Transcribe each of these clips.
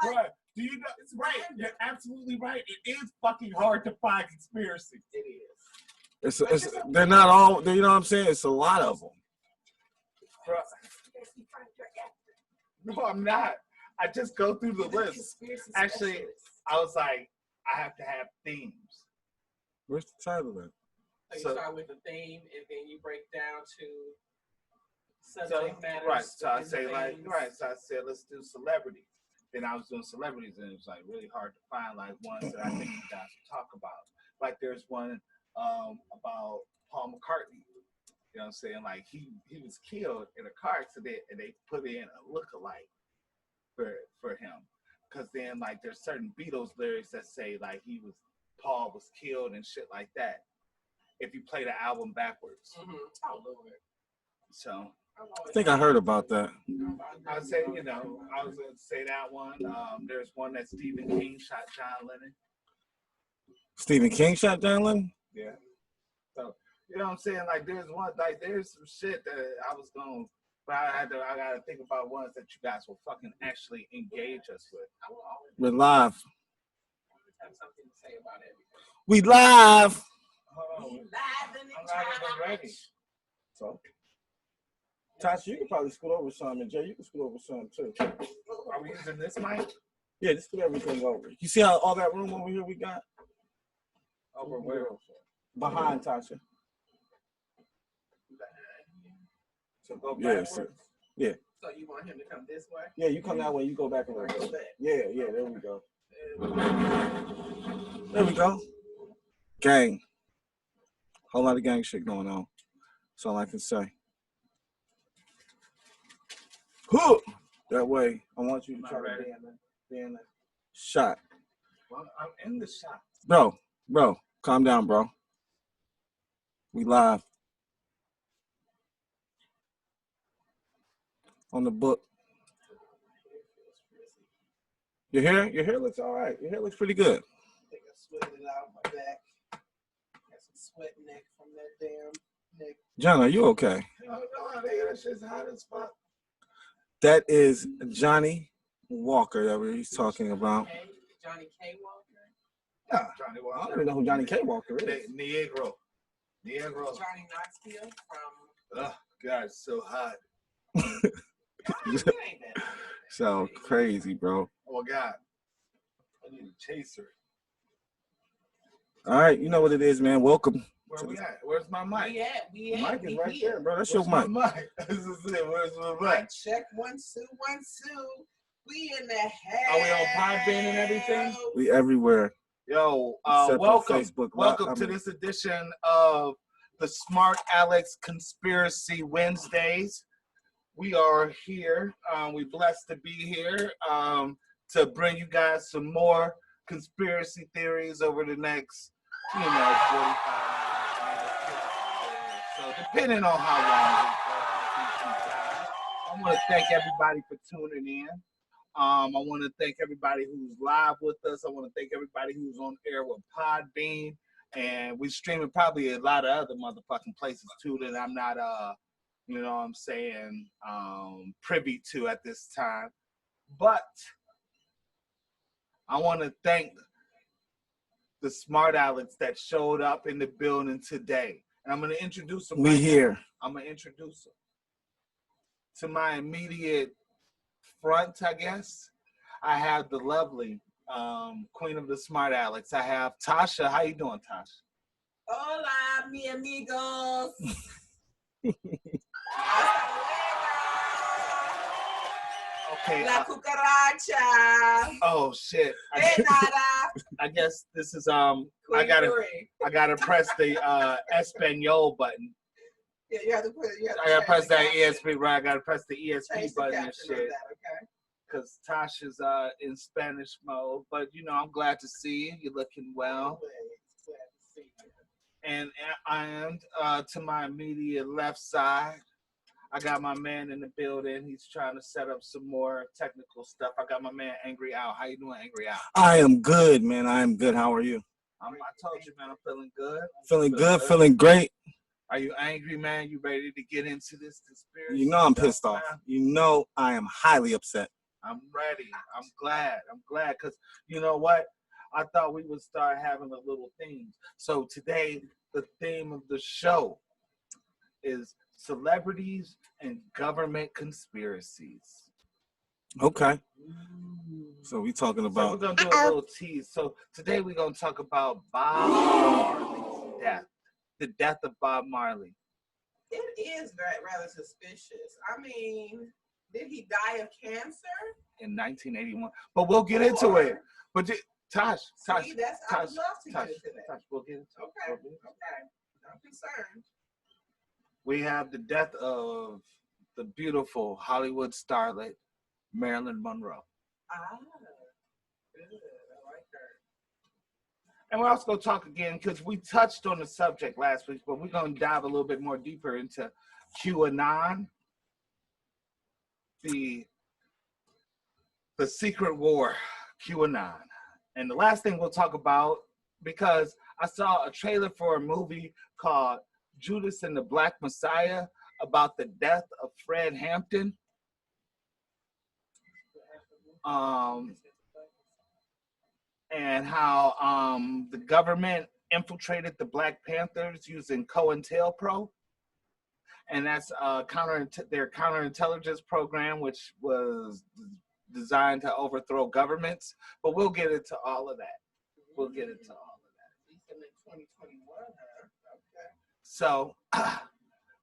like, right. Do you know? It's right. You're absolutely right. It is fucking hard to find conspiracies. It is. They're not all. You know what I'm saying? It's a lot of them. No, I'm not. I just go through the list. Actually, I was like, I have to have themes. Where's the title then? So you start with the theme, and then you break down to subject matters. Right. So I say So I said, let's do celebrities. Then I was doing celebrities, and it was like really hard to find like ones that I think you guys will talk about. Like there's one about Paul McCartney. You know what I'm saying? Like he was killed in a car accident, and they put in a lookalike for him. Because then like there's certain Beatles lyrics that say like Paul was killed and shit like that. If you play the album backwards. Mm-hmm. Oh Lord. So I think I heard about that. I was saying, I was going to say that one. There's one that Stephen King shot John Lennon. Stephen King shot John Lennon? Yeah. So, you know what I'm saying? Like, there's some shit that I was going to, but I got to think about ones that you guys will fucking actually engage us with. We're live. Have something to say about everything. We live. We live in the I'm ready. So, Tasha, you can probably scoot over some, and Jay, you can scoot over some too. Are we using this mic? Yeah, just scoot everything over. You see how all that room over here we got? Over where? Behind Tasha. So go backwards? Yeah. So you want him to come this way? Yeah, you come that way, you go back a little bit. Yeah, there we go. There we go. Gang. Whole lot of gang shit going on. That's all I can say. That way, I want you to try to be in the shot. Well, I'm in the shot. Bro, calm down, bro. We live. On the book. Your hair looks all right. Your hair looks pretty good. I think I sweated it out my back. Got some sweat neck from that damn neck. John, are you okay? No, that shit's hot as fuck. That is Johnny Walker that he's talking about. Johnny K. Walker? Yeah, Johnny Walker. I don't even know who Johnny K. Walker is. Negro. Johnny Knoxville from... Oh, God, it's so hot. So crazy, bro. Oh, God. I need a chaser. All right, you know what it is, man. Welcome. Where we at? Where's my mic? We at? Mic is right there, bro. That's Where's your mic. My mic? This is it. Where's my mic? Check 1 2 1 2. We in the house. Are we on Podbean and everything? We everywhere. Yo, Except welcome. Facebook. Welcome to this edition of the Smartalecs Conspiracy Wednesdays. We are here. We're blessed to be here to bring you guys some more conspiracy theories over the next, 45 minutes. So depending on how long I want to thank everybody for tuning in. I want to thank everybody who's live with us. I want to thank everybody who's on air with Podbean. And we're streaming probably a lot of other motherfucking places too that I'm not privy to at this time. But I want to thank the Smartalecs that showed up in the building today. And I'm going to introduce them. I'm going to introduce them. To my immediate front, I guess, I have the lovely queen of the Smartalecs. I have Tasha. How you doing, Tasha? Hola, mi amigos. Okay. La cucaracha. Oh shit. I guess this is I gotta press the Espanol button. Yeah, you have to put. I gotta press that ESP, right? I gotta press the ESP button and shit. Okay. Because Tasha's in Spanish mode, but I'm glad to see you. You're looking well. And I am to my immediate left side. I got my man in the building. He's trying to set up some more technical stuff. I got my man Angry Al. How you doing, Angry Al? I am good, man. I am good. How are you? I told you, man. I'm feeling good. Feeling good. Feeling great. Are you angry, man? You ready to get into this conspiracy? You know I'm pissed off. You know I am highly upset. I'm ready. I'm glad. Because you know what? I thought we would start having a little theme. So today, the theme of the show is celebrities and government conspiracies. Okay. So we talking So about. we're going to do a little tease. So today we're going to talk about Bob Marley's death. The death of Bob Marley. It is rather suspicious. I mean, did he die of cancer? In 1981. But we'll get into it. But Tosh. See, I would love to get into that. Tosh, we'll get into it. Okay. I'm concerned. We have the death of the beautiful Hollywood starlet, Marilyn Monroe. Good. I like her. And we're also going to talk again, because we touched on the subject last week, but we're going to dive a little bit more deeper into QAnon, the secret war, QAnon. And the last thing we'll talk about, because I saw a trailer for a movie called Judas and the Black Messiah about the death of Fred Hampton. And how the government infiltrated the Black Panthers using COINTELPRO. And that's their counterintelligence program, which was designed to overthrow governments. But we'll get into all of that. At least in 2021, huh? Okay. So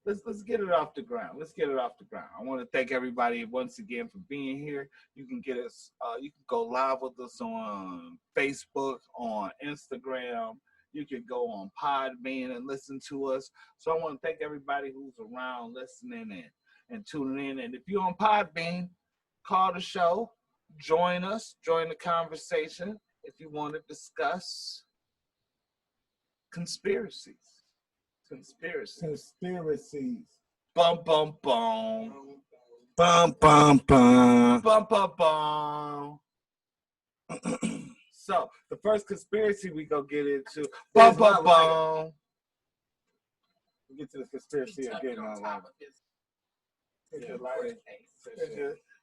let's get it off the ground. I want to thank everybody once again for being here. You can get us. You can go live with us on Facebook, on Instagram. You can go on Podbean and listen to us. So I want to thank everybody who's around listening and tuning in. And if you're on Podbean, call the show, join us, join the conversation if you want to discuss conspiracies. Bum, bum, bum. Bum, bum, bum. Bum, bum, bum. So, the first conspiracy we go get into. Bum, bum, bum. We'll get to the conspiracy again.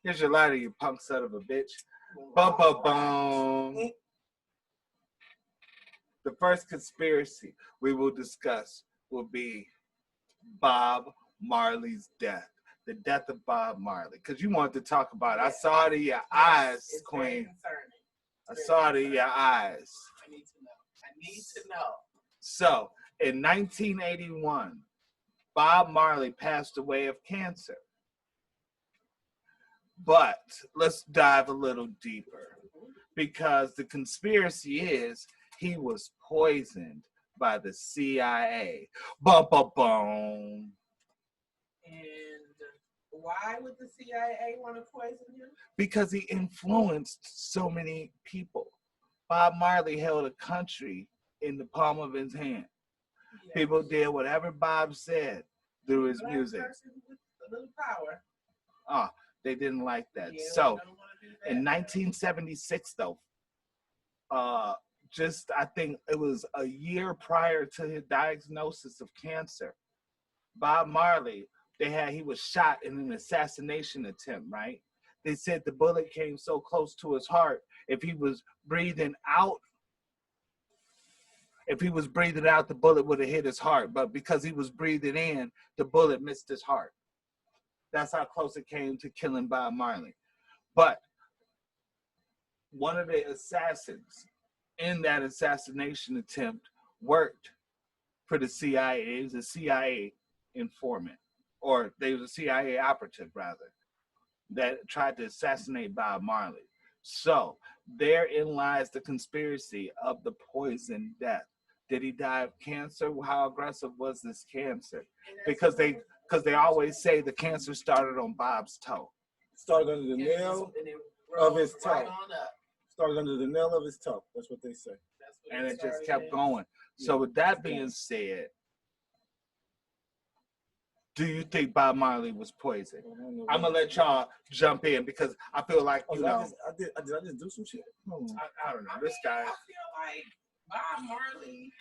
Here's your lighter, you punk son of a bitch. Bum, bum, bum. The first conspiracy we will discuss will be Bob Marley's death. The death of Bob Marley. Because you wanted to talk about it. I saw it in your eyes, Queen. I saw it in your eyes. I need to know. So, in 1981, Bob Marley passed away of cancer. But let's dive a little deeper. Because the conspiracy is he was poisoned by the CIA. Bum, bum, bum. And why would the CIA want to poison him? Because he influenced so many people. Bob Marley held a country in the palm of his hand. Yes. People did whatever Bob said through his music. Person with a little power. They didn't like that. Yeah, so, in 1976, though, I think it was a year prior to his diagnosis of cancer, Bob Marley, he was shot in an assassination attempt, right? They said the bullet came so close to his heart, if he was breathing out, the bullet would have hit his heart. But because he was breathing in, the bullet missed his heart. That's how close it came to killing Bob Marley. But one of the assassins in that assassination attempt worked for the CIA. He was a CIA informant, or they was a CIA operative, rather, that tried to assassinate Bob Marley. So therein lies the conspiracy of the poison death. Did he die of cancer? How aggressive was this cancer? Because they always say the cancer started on Bob's toe. Started under the nail of his toe. Started under the nail of his toe. That's what they say. And it just kept going. So with that being said, do you think Bob Marley was poisoned? I'm gonna let y'all jump in because I feel like did I just do some shit? I don't know. This guy. I feel like Bob Marley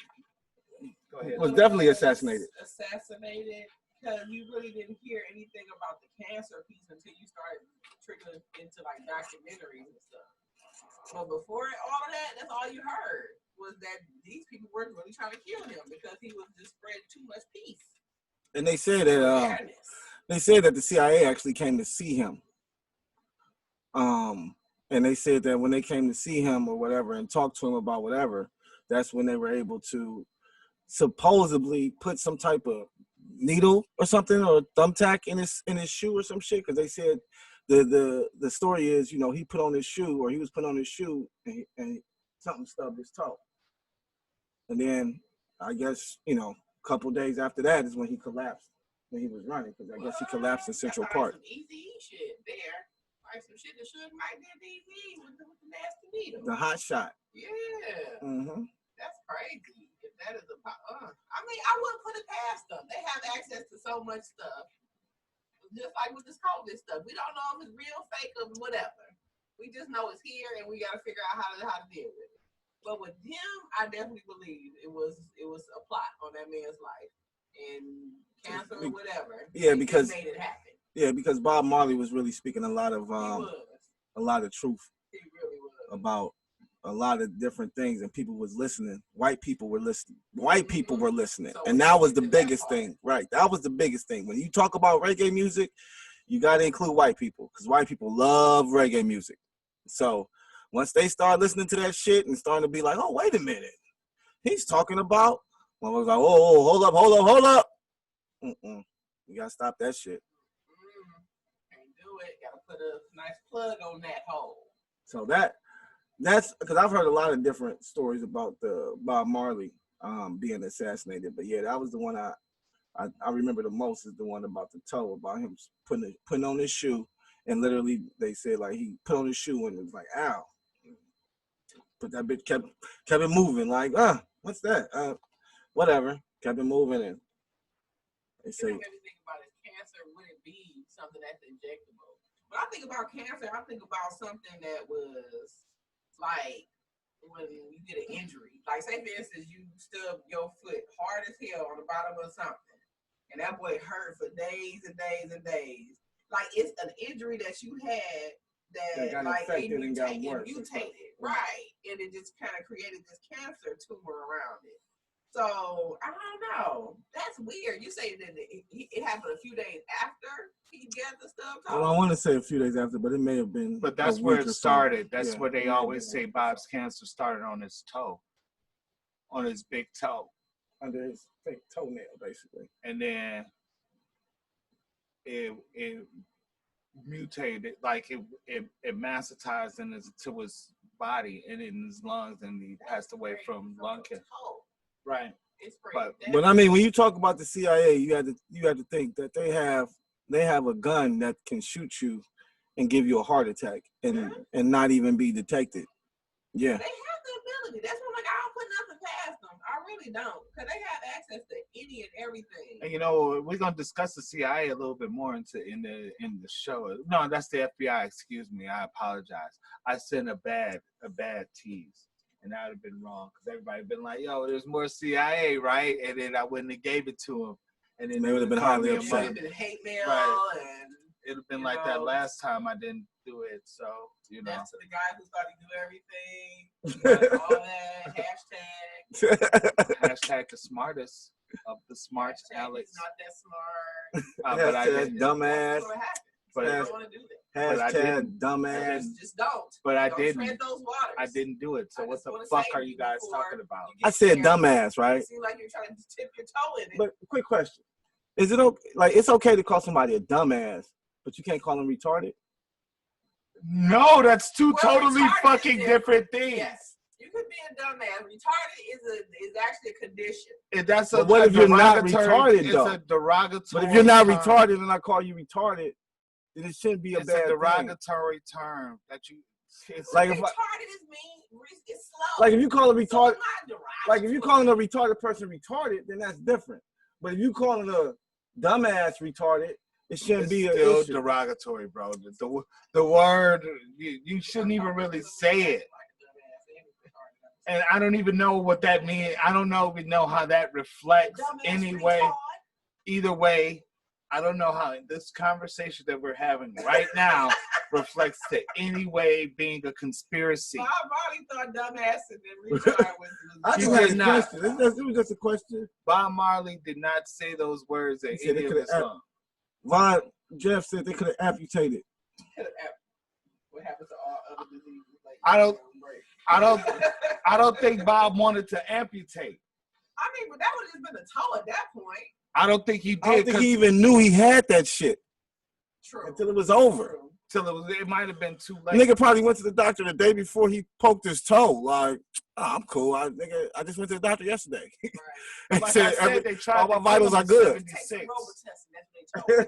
was definitely assassinated. Assassinated because you really didn't hear anything about the cancer piece until you started trickling into like documentaries and stuff. But before all of that, that's all you heard was that these people were really trying to kill him because he was just spreading too much peace. And they said that the CIA actually came to see him. And they said that when they came to see him or whatever and talk to him about whatever, that's when they were able to supposedly put some type of needle or something or thumbtack in his shoe or some shit. Because they said the story is, he was put on his shoe and something stubbed his toe. And then I guess, a couple days after that is when he collapsed when he was running, because I guess he collapsed in Central Park. Some easy shit there. Like some shit that should might be easy with the nasty needle. The hot shot. Yeah. Mm-hmm. That's crazy. If that is I mean, I wouldn't put it past them. They have access to so much stuff. Just like with this COVID stuff. We don't know if it's real, fake, or whatever. We just know it's here and we gotta figure out how to deal with it. But with him, I definitely believe it was a plot on that man's life. And cancer or whatever. Yeah, because made it happen. Yeah, because Bob Marley was really speaking a lot of truth. He really was. About a lot of different things, and people was listening. White people were listening. White people were listening, and that was the biggest thing, right? That was the biggest thing. When you talk about reggae music, you got to include white people, because white people love reggae music. So once they start listening to that shit and starting to be like, oh, wait a minute, he's talking about. One was like, oh, hold up. You gotta stop that shit. Can't do it. Gotta put a nice plug on that hole. So that's because I've heard a lot of different stories about the Bob Marley being assassinated, but yeah, that was the one I remember the most, is the one about the toe, about him putting on his shoe, and literally they said like he put on his shoe and it was like, ow, but that bitch kept it moving, like what's that? Whatever, kept it moving, and they say. Made me think about is cancer, would it be something that's injectable? When I think about cancer, I think about something that was like when you get an injury. Like say for instance, you stub your foot hard as hell on the bottom of something, and that boy hurt for days and days and days. Like it's an injury that you had that like it mutated, right? And it just kind of created this cancer tumor around it. So I don't know. That's weird. You say that it happened a few days after he got the stuff. Well, I want to say a few days after, but it may have been. But that's where it started. That's where they always say Bob's cancer started on his toe, on his big toe, under his fake toenail, basically. And then it mutated, like it massitized into his body and in his lungs, and he passed away from lung cancer. Right. But I mean, when you talk about the CIA, you had to think that they have a gun that can shoot you and give you a heart attack and not even be detected. Yeah. They have the ability. That's why I don't put nothing past them. I really don't, because they have access to any and everything. And we're gonna discuss the CIA a little bit more in the show. No, that's the FBI. Excuse me. I apologize. I sent a bad tease. And that would have been wrong, because everybody been like, yo, there's more CIA, right? And then I wouldn't have gave it to him. And then they would have been highly upset. It would have been hate mail, right. And it would have been like that last time I didn't do it. So, That's to the guy who thought he knew everything. All that. Hashtag the smartest of the Smartalecs. Not that smart. But I did dumbass. But I don't want to do that. Hashtag dumbass. Just don't. But I didn't. Tread those waters. I didn't do it. So what the fuck are you guys talking about? I said dumbass, right? It seems like you're trying to tip your toe in it. But quick question: is it okay? Like it's okay to call somebody a dumbass, but you can't call them retarded? No, that's two totally fucking different things. Yes. You could be a dumbass. Retarded is actually a condition. But what if you're not retarded, though? It's a derogatory. But if you're not retarded and I call you retarded, then it shouldn't be a bad thing. It's a derogatory term that you. It's like retarded is mean. It's slow. Like if you call a retarded, like if you calling a retarded person retarded, then that's different. But if you calling a dumbass retarded, it shouldn't be still issue. Derogatory, bro. The word you shouldn't even really say it. And I don't even know what that means. I don't even know how that reflects anyway. Either way, I don't know how this conversation that we're having right now reflects to any way being a conspiracy. Bob Marley thought dumbass and then Richard was. I just had a question. It was just a question. Bob Marley did not say those words at any of his songs. Von Jeff said they could have amputated. What happens to all other diseases? Like I don't think Bob wanted to amputate. I mean, but that would have just been a toe at that point. I don't think he did. I don't think he even knew he had that shit. True. Until it was over. Till it might have been too late. Nigga probably went to the doctor the day before he poked his toe. Like, I'm cool. I just went to the doctor yesterday. Right. Like I said, they tried all my vitals are good. Take Robitussin, that's what they told me.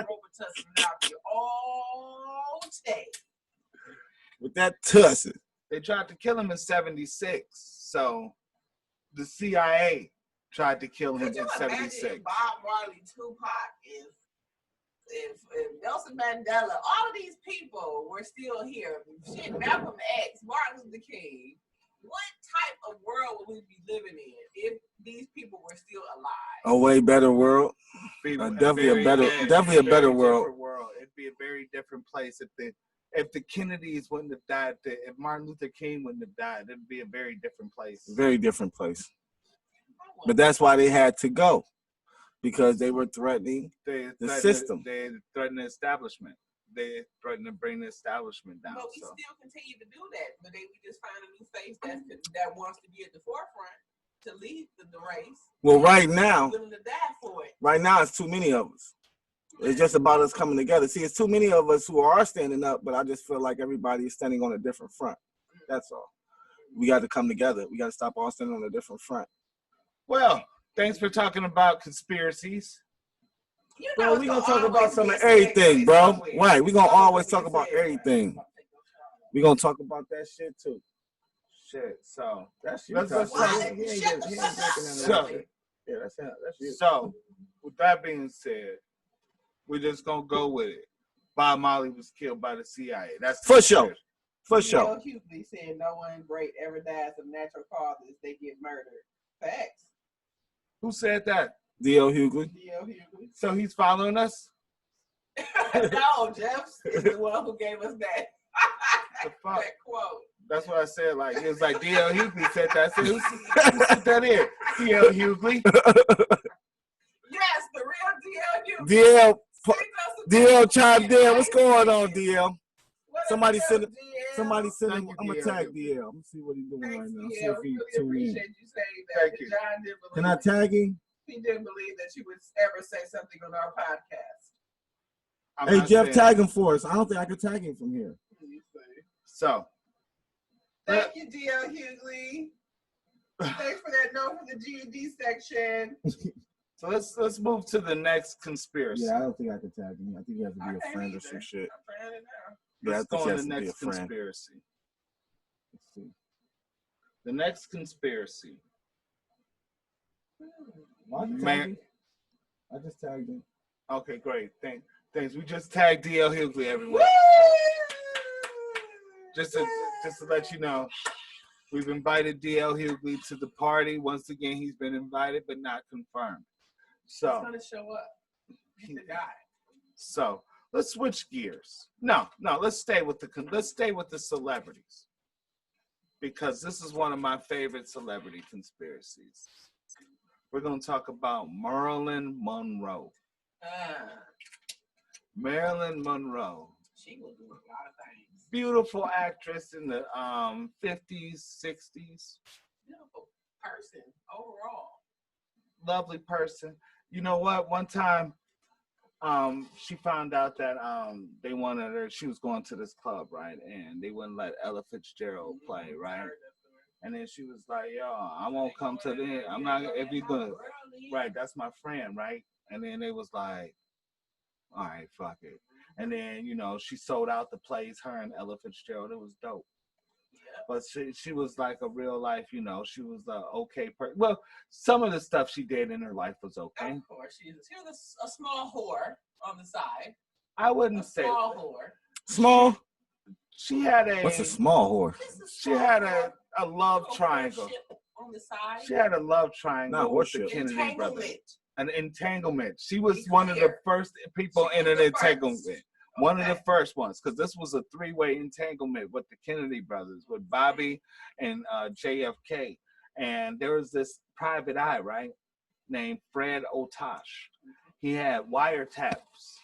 Robitussin out there all day. With that tussin. They tried to kill him in 76. So the CIA tried to kill him in 76. Bob Marley, Tupac, if Nelson Mandela, all of these people were still here. Shit, Malcolm X, Martin Luther King. What type of world would we be living in if these people were still alive? A way better world. Definitely a better world. It'd be a very different place if the Kennedys wouldn't have died. If Martin Luther King wouldn't have died, it'd be a very different place. Very different place. But that's why they had to go. Because they were threatening the system. They threatened the establishment. They threatened to bring the establishment down. But we still continue to do that. But we just find a new face that wants to be at the forefront to lead the race. Well, right now, willing to die for it. Right now, it's too many of us. It's just about us coming together. See, it's too many of us who are standing up, but I just feel like everybody is standing on a different front. That's all. We got to come together. We got to stop all standing on a different front. Well, thanks for talking about conspiracies. You know, bro, we gonna talk about some of everything, bro. Right, we gonna always talk about everything. We gonna talk about that shit too. Shit, so that's you. So, with that being said, we're just gonna go with it. Bob Marley was killed by the CIA. That's for sure. For sure. Hughley said no one great ever dies of natural causes. They get murdered. Facts. Who said that? D.L. Hughley. So he's following us? No, Jeff is the one who gave us that, that quote. That's what I said. Like, it was like D.L. Hughley said that. I said, who said that in? D.L. Hughley. Yes, the real D.L. Hughley. D.L. chimed in. What's going on, D.L.? Somebody send him. I'm gonna tag DL. Let me see what he's doing right now. See if he tuned in. You saying that. Thank you. John didn't believe Can I tag him? He didn't believe that you would ever say something on our podcast. Hey, Jeff, tag him for us. I don't think I could tag him from here. So. Thank you, D.L. Hughley. Thanks for that note from the GED section. So let's move to the next conspiracy. Yeah, I don't think I could tag him. I think you have to be a friend or some shit. I'm trying it now. Let's go on the next conspiracy. Let's see. The next conspiracy. I just tagged him. Okay, great. Thanks. We just tagged D.L. Hughley, everyone. Just to let you know, we've invited D.L. Hughley to the party. Once again, he's been invited but not confirmed. So he's gonna show up. He's the guy. So let's switch gears. No, let's stay with the celebrities. Because this is one of my favorite celebrity conspiracies. We're going to talk about Marilyn Monroe. Marilyn Monroe. She will do a lot of things. Beautiful actress in the 50s, 60s. Beautiful person overall. Lovely person. You know what? One time, she found out that they wanted her. She was going to this club, right? And they wouldn't let Ella Fitzgerald play, right? And then she was like, "Yo, I won't come to the. I'm not if you're gonna, right? That's my friend, right?" And then they was like, "All right, fuck it." And then she sold out the place. Her and Ella Fitzgerald. It was dope. But she was like a real life, she was an okay person. Well, some of the stuff she did in her life was okay. Of course, she was a small whore on the side. I wouldn't say small whore. Small? She had a... What's a small whore? She had a love triangle. On the side. She had a love triangle with the Kennedy brothers. An entanglement. She was one of the first people in an entanglement. One of the first ones, because this was a three-way entanglement with the Kennedy brothers, with Bobby and JFK. And there was this private eye, right, named Fred Otosh. He had wiretaps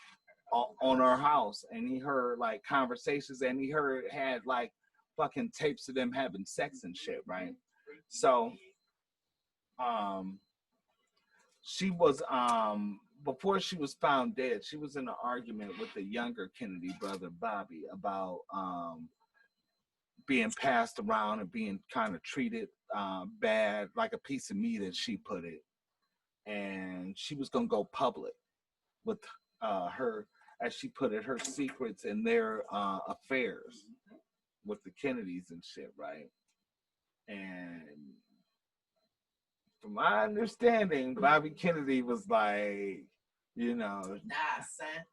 on our house, and he heard like conversations, and he had like fucking tapes of them having sex and shit, right? So she was before she was found dead, she was in an argument with the younger Kennedy brother Bobby about being passed around and being kind of treated bad, like a piece of meat, as she put it. And she was gonna go public with her, as she put it, her secrets and their affairs with the Kennedys and shit, right? And from my understanding, Bobby Kennedy was like, you know,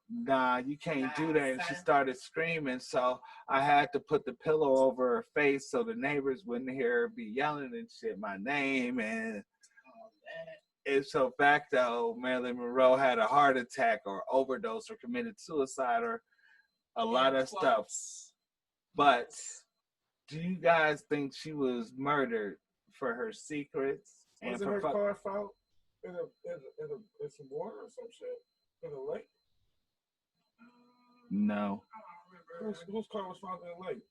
nah, you can't do that. And she started screaming. So I had to put the pillow over her face so the neighbors wouldn't hear her be yelling and shit my name. And ipso facto, Marilyn Monroe had a heart attack or overdose or committed suicide or a lot of stuff. But do you guys think she was murdered for her secrets? Was it her car found in some water or some shit in a lake? No. Whose car was found in the lake?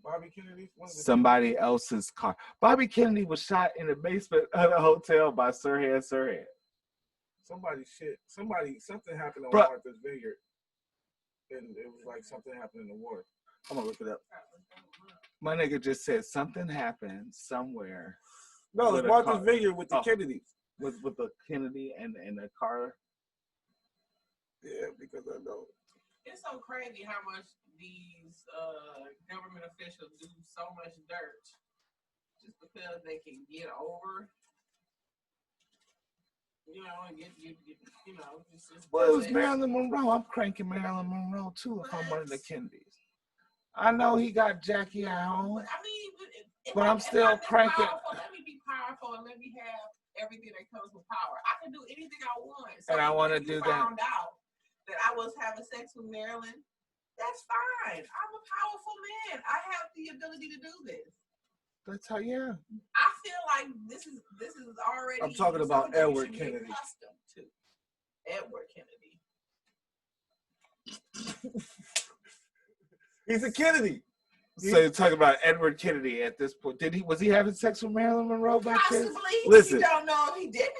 Bobby Kennedy's? Somebody else's car. Bobby Kennedy was shot in the basement of the hotel by Sirhan Sirhan. Something happened on Martha's Vineyard. And it was like something happened in the water. I'm gonna look it up. My nigga just said something happened somewhere. No, it's Martha's Vineyard with the Kennedys. With the Kennedy and the car. Yeah, because I know. It's so crazy how much these government officials do so much dirt just because they can get over, you know, and get you know. Well, it was Marilyn Monroe. I'm cranking Marilyn Monroe too if I'm one of the Kennedys. I know he got Jackie at home. I mean, but I'm still cranking. Let me be powerful and let me have everything that comes with power. I can do anything I want. So and I want to do that. Found out that I was having sex with Marilyn. That's fine. I'm a powerful man. I have the ability to do this. That's how, yeah. I feel like this is already. I'm talking about Edward Kennedy. Accustomed to Edward Kennedy. He's a Kennedy. So you're talking about Edward Kennedy at this point. Was he having sex with Marilyn Monroe back then? Possibly. Listen. You don't know if he didn't.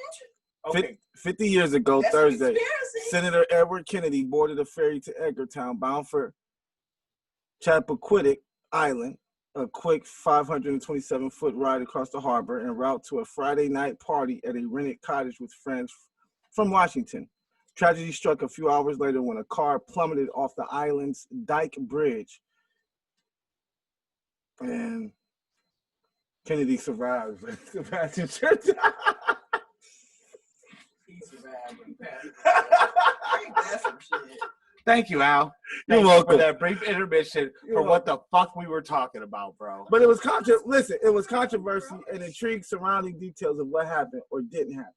Okay. 50 years ago, That's Thursday, Senator Edward Kennedy boarded a ferry to Edgartown, bound for Chappaquiddick Island, a quick 527-foot ride across the harbor en route to a Friday night party at a rented cottage with friends from Washington. Tragedy struck a few hours later when a car plummeted off the island's Dyke Bridge. And Kennedy survived. Thank you, Al. You're welcome for that brief intermission for what the fuck we were talking about, bro. But it was it was controversy and intrigue surrounding details of what happened or didn't happen.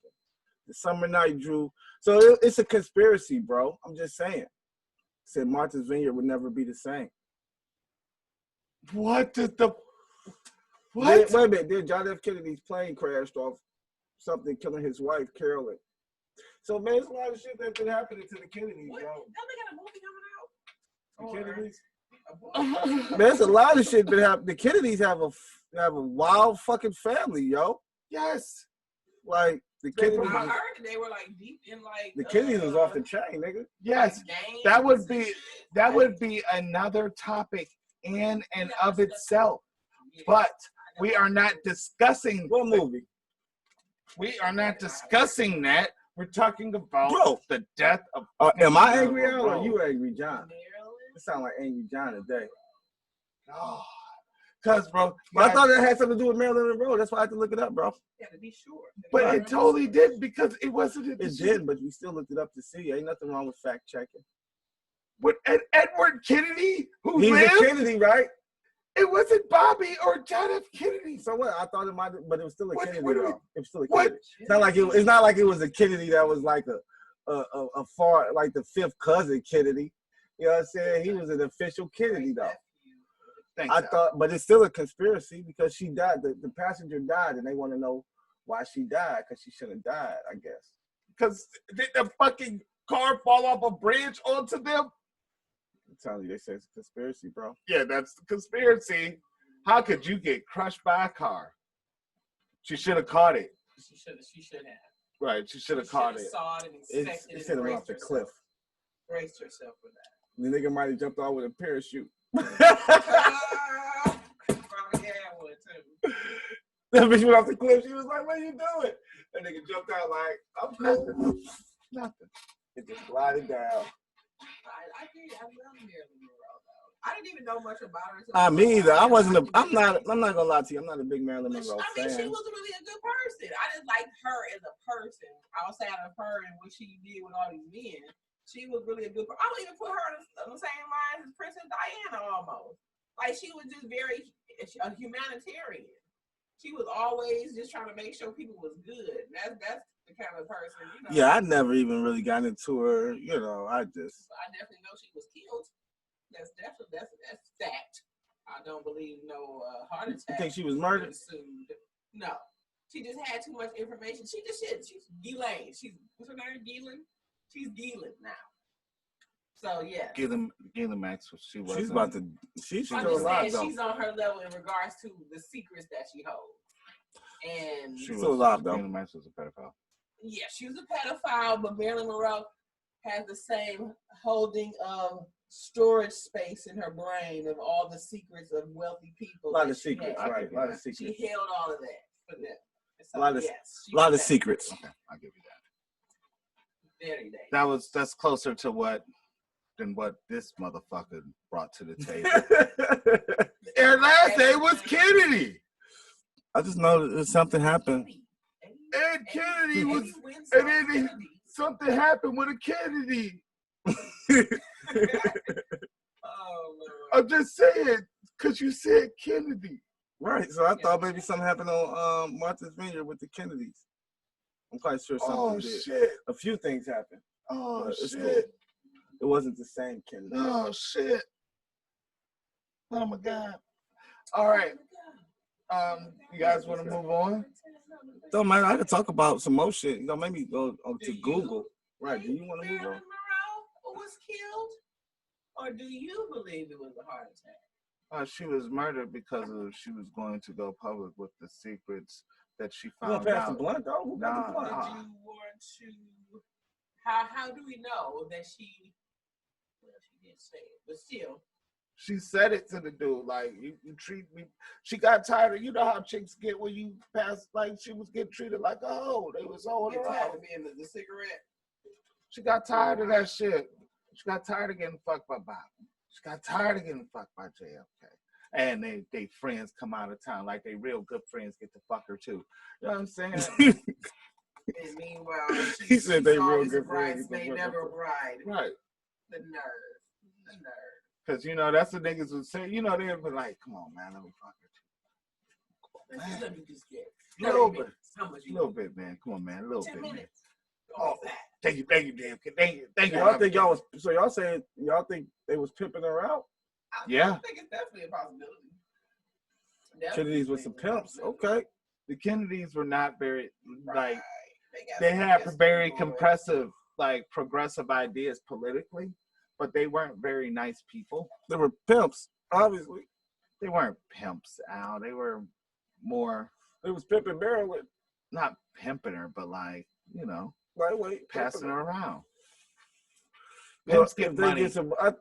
The summer night drew. So it's a conspiracy, bro. I'm just saying. Said Martha's Vineyard would never be the same. What? Wait a minute. Then John F. Kennedy's plane crashed off something, killing his wife, Carolyn. So, man, there's a lot of shit that's been happening to the Kennedys, bro. Don't they got a movie coming out? The Kennedys? There's a lot of shit been happening. The Kennedys have a wild fucking family, yo. Yes. Like, the Kennedys. I heard that they were, like, deep in, like... The Kennedys was off the chain, nigga. Yes. Like that would be another topic in and of itself. Yeah. But we are not discussing... What movie? We are not discussing that. We're talking about the death of... am I angry, Al, or are you angry, John? It sounds like Angry John today. Oh, because, bro... But I thought that had something to do with Marilyn Monroe. That's why I had to look it up, bro. Yeah, to be sure. But it totally did, because it wasn't... It did, but we still looked it up to see. Ain't nothing wrong with fact-checking. But Edward Kennedy, He's lived, a Kennedy, right? It wasn't Bobby or John F. Kennedy. So what? I thought it might, but it was still a Kennedy. Though. It was still a Kennedy. It's not like it was a Kennedy that was like a far, like the fifth cousin Kennedy. You know what I'm saying? He was an official Kennedy, though. Thanks, I Al. thought, but it's still a conspiracy because she died. The passenger died, and they want to know why she died because she shouldn't have died, I guess. Because did the fucking car fall off a bridge onto them? I'm telling you, they say it's a conspiracy, bro. Yeah, that's the conspiracy. How could you get crushed by a car? She should have caught it. She should have. Right, she should have caught it. Saw it and inspected It's it and hit him off the cliff. Braced herself for that. The nigga might have jumped off with a parachute. Probably had one too. That bitch went off the cliff. She was like, "What are you doing?" That nigga jumped out like, "I'm cool." Nothing. It just glided down. I love Marilyn Monroe though. I didn't even know much about her. Me either. I'm not gonna lie to you. I'm not a big Marilyn Monroe I mean, fan. she was really a good person. I didn't like her as a person. Outside of her and what she did with all these men, she was really a good person. I would even put her on the same lines as Princess Diana almost. Like she was just very a humanitarian. She was always just trying to make sure people was good. That's the kind of person, you know. Yeah, I never even really got into her. You know, I definitely know she was killed. That's fact. I don't believe no heart attack. You think she was murdered? No. She just had too much information. She's Ghislaine. What's her name? Ghislaine? She's Ghislaine now. So yeah. Ghislaine Maxwell. She's still alive though. She's on her level in regards to the secrets that she holds. And she's still alive though. Ghislaine Maxwell was a pedophile. Yeah, she was a pedophile, but Marilyn Monroe has the same holding of storage space in her brain of all the secrets of wealthy people. A lot of secrets, right? A lot of secrets. She held all of that for them. So, a lot of secrets. Okay, I'll give you that. Very nice. That's closer to than what this motherfucker brought to the table. And last day was Kennedy. I just know that something happened. And Kennedy was, and then something happened with a Kennedy. Oh, Lord. I'm just saying, because you said Kennedy. Right, so I thought maybe something happened on Martha's Vineyard with the Kennedys. I'm quite sure something did. Shit. A few things happened. Oh, shit. Cool. It wasn't the same Kennedy. Oh, shit. Oh, my God. All right. You guys want to move on? Don't matter. I could talk about some more shit. You know, maybe go to Google. Right. Do you want to move on? Marilyn Monroe was killed? Or do you believe it was a heart attack? She was murdered because she was going to go public with the secrets that she You found want to pass out. the blunt, though? Who got the blunt? Did you want to... How do we know that she... Well, she didn't say it, but still... She said it to the dude, like, you treat me. She got tired of, you know how chicks get when you pass, like, she was getting treated like a hoe. They was holding her tired out. of being the cigarette. She got tired of that shit. She got tired of getting fucked by Bob. She got tired of getting fucked by JFK. And they friends come out of town, like they real good friends get to fuck her too. You know what I'm saying? And meanwhile, he said they real always good a friends. bridesmaid, never a bride. Right. The nerve. Because, you know, that's the niggas would say, you know, they'd be like, come on, man, let me fuck her too. Let me just get a little bit. How much A little bit, man. Come on, man. A little 10 bit, minutes. man. Oh, thank you, Dave. Thank you. Y'all think y'all saying y'all think they was pimping her out? Yeah. I think it's definitely a possibility. Kennedys with some pimps. Okay. The Kennedys were not very, Right. like, they had very progressive ideas politically, but they weren't very nice people. They were pimps, obviously. They weren't pimps, Al. They were more. They was pimping Marilyn. Not pimping her, but like, you know, passing her around. Pimps get money.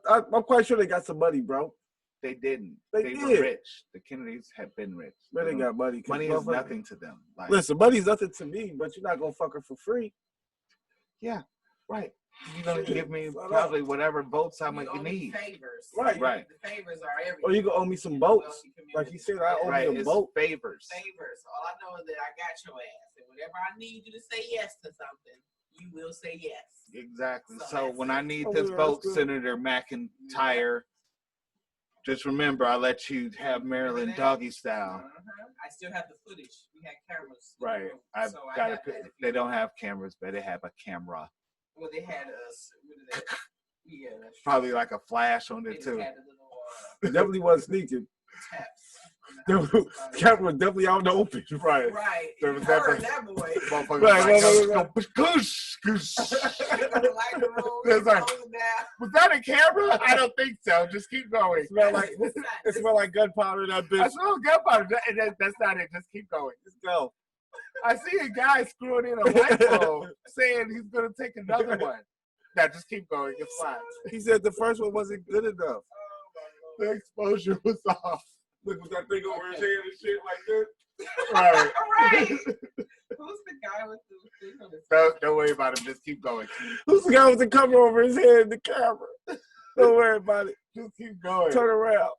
I'm quite sure they got some money, bro. They didn't. They were rich. The Kennedys had been rich. But they got money. Money is nothing to them. Like, listen, money's nothing to me, but you're not gonna fuck her for free. Yeah, right. You're gonna give me probably whatever votes I'm gonna need. Favors. Right. The favors are everything. Or you can owe me some votes. Like you said, I owe you a vote. Favors. Favors. All I know is that I got your ass. And whenever I need you to say yes to something, you will say yes. Exactly. So when I need this vote, Senator McIntyre, just remember I let you have Maryland doggy style. I still have the footage. We had cameras. Right. I've got it. They don't have cameras, but they have a camera. Well, they had us. Yeah, that's Probably like a flash on it too. Had a little, It definitely wasn't sneaking. taps. The camera was definitely out in the open. Right. Right. There You was heard that that boy. Motherfucker Right, was right. like, goosh, goosh. Like the room, It's like, closing down. was that a camera? I don't think so. Just keep going. It smelled like gunpowder in that I bitch. smell gunpowder. That's not it. Just keep going. Let's go. I see a guy screwing in a light bulb saying he's going to take another one. Now, just keep going. It's fine. He said the first one wasn't good enough. The exposure was off. Look with that thing over his head and shit like that. Right. Right. Who's the guy with the thing on his Don't worry about him. Just keep going. Who's the guy with the cover over his head in the camera? Don't worry about it. Just keep going. Turn around.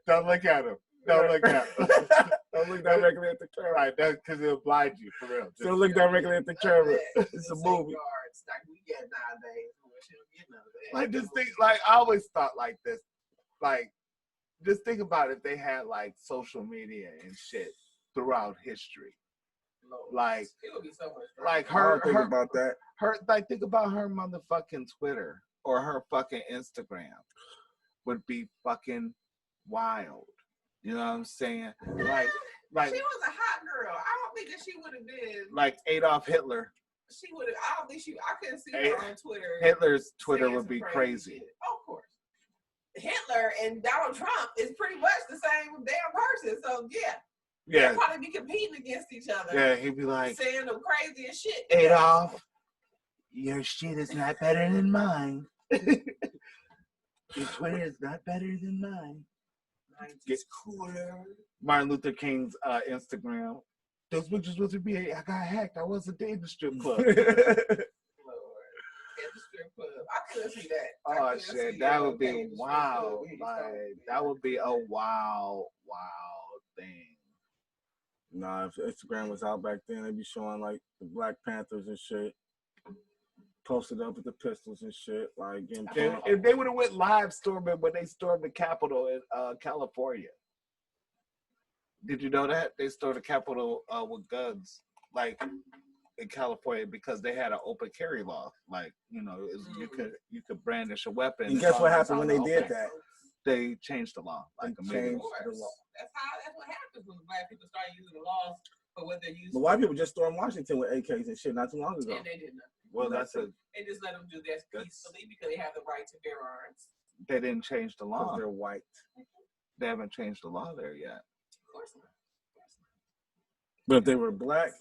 Don't look at him. Don't look at him. Don't look directly at the camera. Right, that's because it'll blind you, for real. Don't look directly at the camera. It's a movie. Like we get nowadays. Like this thing, like I always thought like this. Like, just think about if they had like social media and shit throughout history. Like, it would be so much fun. like Think about that. think about her motherfucking Twitter or her fucking Instagram would be fucking wild. You know what I'm saying? Like she was a hot girl. I don't think that she would have been like Adolf Hitler. She would have. I don't think she. I couldn't see her on Twitter. Hitler's Twitter would be crazy. Oh, of course. Hitler and Donald Trump is pretty much the same damn person. So yeah. They'd probably be competing against each other. Yeah, he'd be like saying the craziest shit. Adolf, your shit is not better than mine. Your Twitter is not better than mine. It's cooler. Martin Luther King's Instagram. Those pictures was to be. I got hacked. I wasn't in the strip club. Lord. At the strip club. I could see that. Oh shit, that would be wild. Like that would be a wild thing. Nah, if Instagram was out back then, they'd be showing like the Black Panthers and shit. Posted up with the pistols and shit. Like getting if they would have went live storming when they stormed the Capitol in California. Did you know that? They stormed the Capitol with guns, like in California, because they had an open carry law. Like, you know, you could brandish a weapon. And guess what happened when they did that? They changed the law. Like changed the law. That's what happens when black people start using the laws for what they're using. But white people just stormed Washington with AKs and shit not too long ago. And they didn't. Well, they just let them do that peacefully because they have the right to bear arms. They didn't change the law. They're white. They haven't changed the law there yet. Of course not. But if they were black,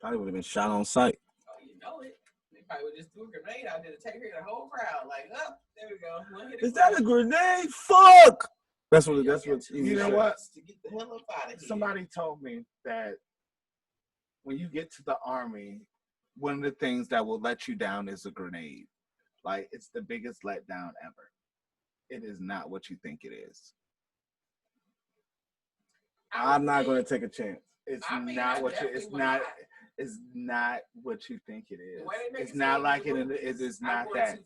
probably would have been shot on sight. Oh, you know it. They probably would just do a grenade out there to take her the whole crowd. Like, oh, there we go. Is that a grenade? Fuck! That's what. You know what? To get the hell up out of here. Somebody told me that when you get to the Army, one of the things that will let you down is a grenade. Like, it's the biggest letdown ever. It is not what you think it is. I'm not going to take a chance. It's not what you think it is. It's not like it is not that.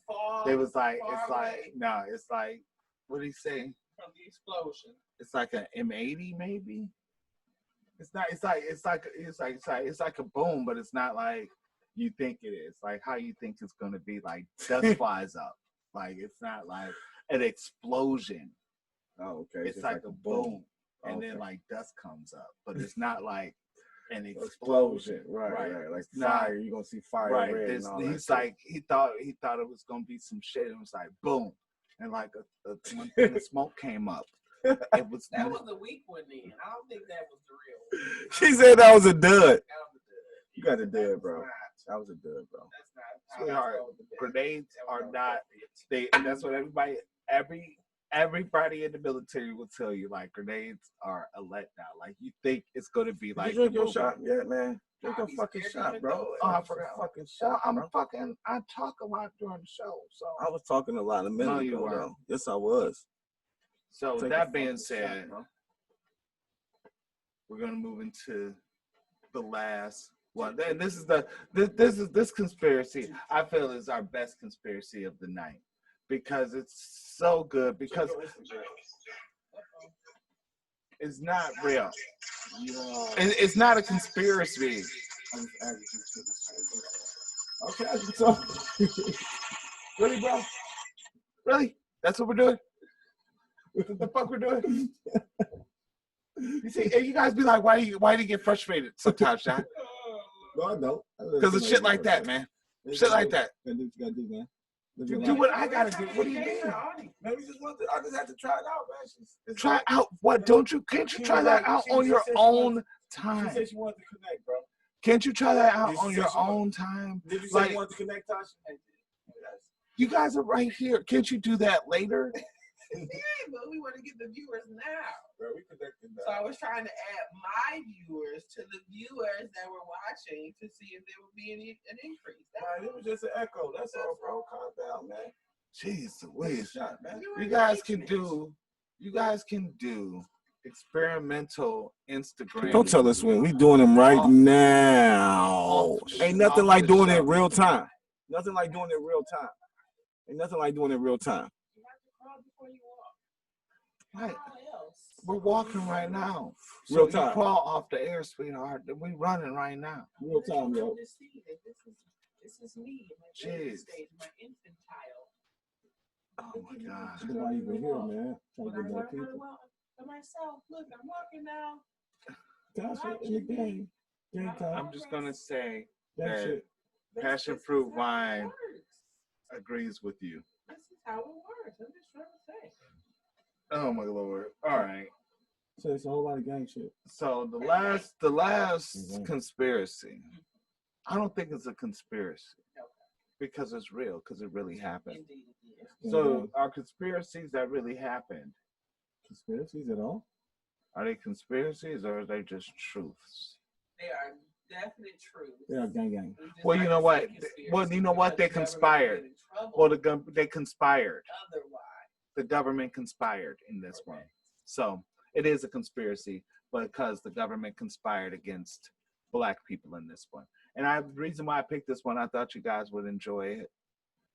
It was like, it's like, what did he say? From the explosion. It's like an M80 maybe. It's like a boom, but it's not like you think it is. Like how you think it's gonna be. Like dust flies up. Like it's not like an explosion. Oh, okay. It's like a boom, and then like dust comes up, but it's not like an explosion. Right. Like fire, you're gonna see fire. Right. Red and all He's that like he thought it was gonna be some shit. And it was like boom, and like when the smoke came up. It was that was a weak one then. I don't think that was the real one. She said that was a dud. You got a dud, bro. That was a dud, bro. That's not sweetheart. Grenades are not. That's what everybody in the military will tell you. Like grenades are a letdown. Like you think it's gonna be like. Did you drink your shot yet, man? Drink your fucking shot, bro. Oh, I forgot. Fucking shot. I talk a lot during the show, so I was talking a lot a minute ago. Though. Yes, I was. So with that being said, we're gonna move into the last one. Then this conspiracy I feel is our best conspiracy of the night because it's so good because it's not real. It's not a conspiracy. Okay, so Really, bro? Really? That's what we're doing? What the fuck we're doing? You see, and you guys be like, why do you get frustrated sometimes, John? no, I don't. Because of shit like that, man. Shit like that. Do what you gotta do, man. You do what I gotta do. What do you mean? Maybe I just had to try it out, man. Try it out. What? Can't you try that out on your own time? She said she wanted to connect, bro. Can't you try that out on your own time? Did you say you wanted to connect, Tasha? You guys are right here. Can't you do that later? Yeah, but we want to get the viewers now. Bro, we connected now. So I was trying to add my viewers to the viewers that were watching to see if there would be an increase. Man, it was just an echo. That's all, bro. Calm down, man. Jeez Louise. Shot, man. You guys can do experimental Instagram. Don't tell us when. We doing them right now. Ain't nothing like doing it real time. Nothing like doing it real time. Ain't nothing like doing it real time. You have to crawl before you walk. Right. How else? We're walking right now. Real So time. you crawl off the air, sweetheart. We running right now. Real time, yo. This is me, my Jeez. stage, my infantile. Oh my God. Nobody even here, man. Trying When to I get more learn how to people. walk for myself, look, I'm walking now. Tasha, in the game. Game time. I'm just gonna say That that shit. Passion This fruit is how it wine works. agrees with you. This is how it works. I'm just trying to say. Oh my Lord. All right. So it's a whole lot of gang shit. So the last Mhm. conspiracy, I don't think it's a conspiracy because it's real, because it really happened. Indeed, it is. So are conspiracies that really happened, Conspiracies at all? are they conspiracies or are they just truths? They are definite truths. Yeah, gang. We just Well, you like know to what? say conspiracy Well, you know what? They because the government conspired. get in trouble Well, they conspired. otherwise. The government conspired in this one. So it is a conspiracy because the government conspired against Black people in this one. And the reason why I picked this one, I thought you guys would enjoy it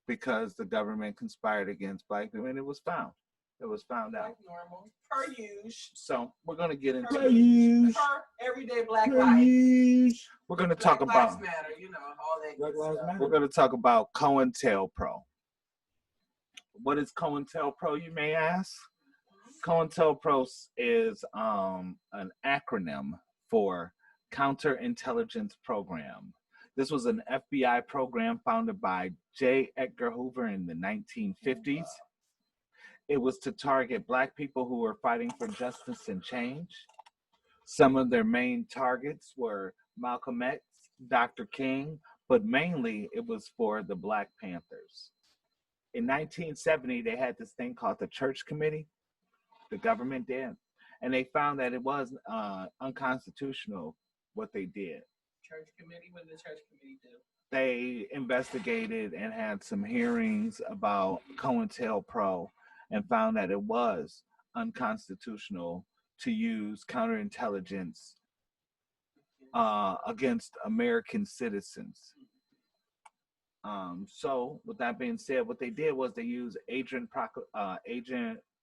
because the government conspired against Black people, and it was found. It was found out. Like normal, per use, So we're gonna get into per it. use, per everyday Black life. We're gonna Black talk about. Lives Matter, you know, all that Black good Lives stuff. Matter. We're gonna talk about COINTELPRO. What is COINTELPRO, you may ask? COINTELPRO is an acronym for Counterintelligence Program. This was an FBI program founded by J. Edgar Hoover in the 1950s. It was to target Black people who were fighting for justice and change. Some of their main targets were Malcolm X, Dr. King, but mainly it was for the Black Panthers. In 1970, they had this thing called the Church Committee. The government did. And they found that it was unconstitutional what they did. Church committee, what did the church committee do? They investigated and had some hearings about COINTELPRO and found that it was unconstitutional to use counterintelligence against American citizens. So with that being said, what they did was they used agent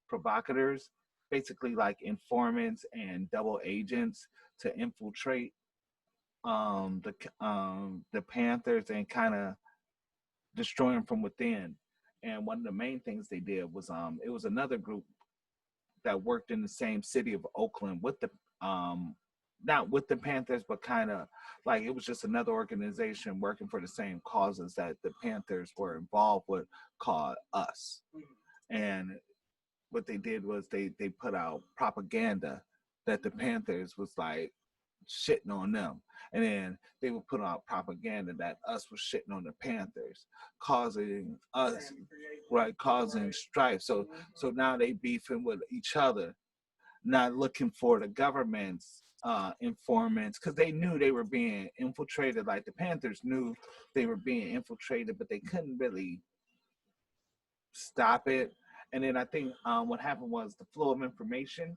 provocateurs, basically like informants and double agents, to infiltrate the Panthers and kind of destroy them from within. And one of the main things they did was it was another group that worked in the same city of Oakland with the not with the Panthers, but kind of like it was just another organization working for the same causes that the Panthers were involved with, called US. And what they did was they put out propaganda that the Panthers was like shitting on them. And then they would put out propaganda that US was shitting on the Panthers, causing us, right, causing strife. So now they beefing with each other, not looking for the government's informants, because they knew they were being infiltrated. Like the Panthers knew they were being infiltrated, but they couldn't really stop it. And then I think what happened was the flow of information.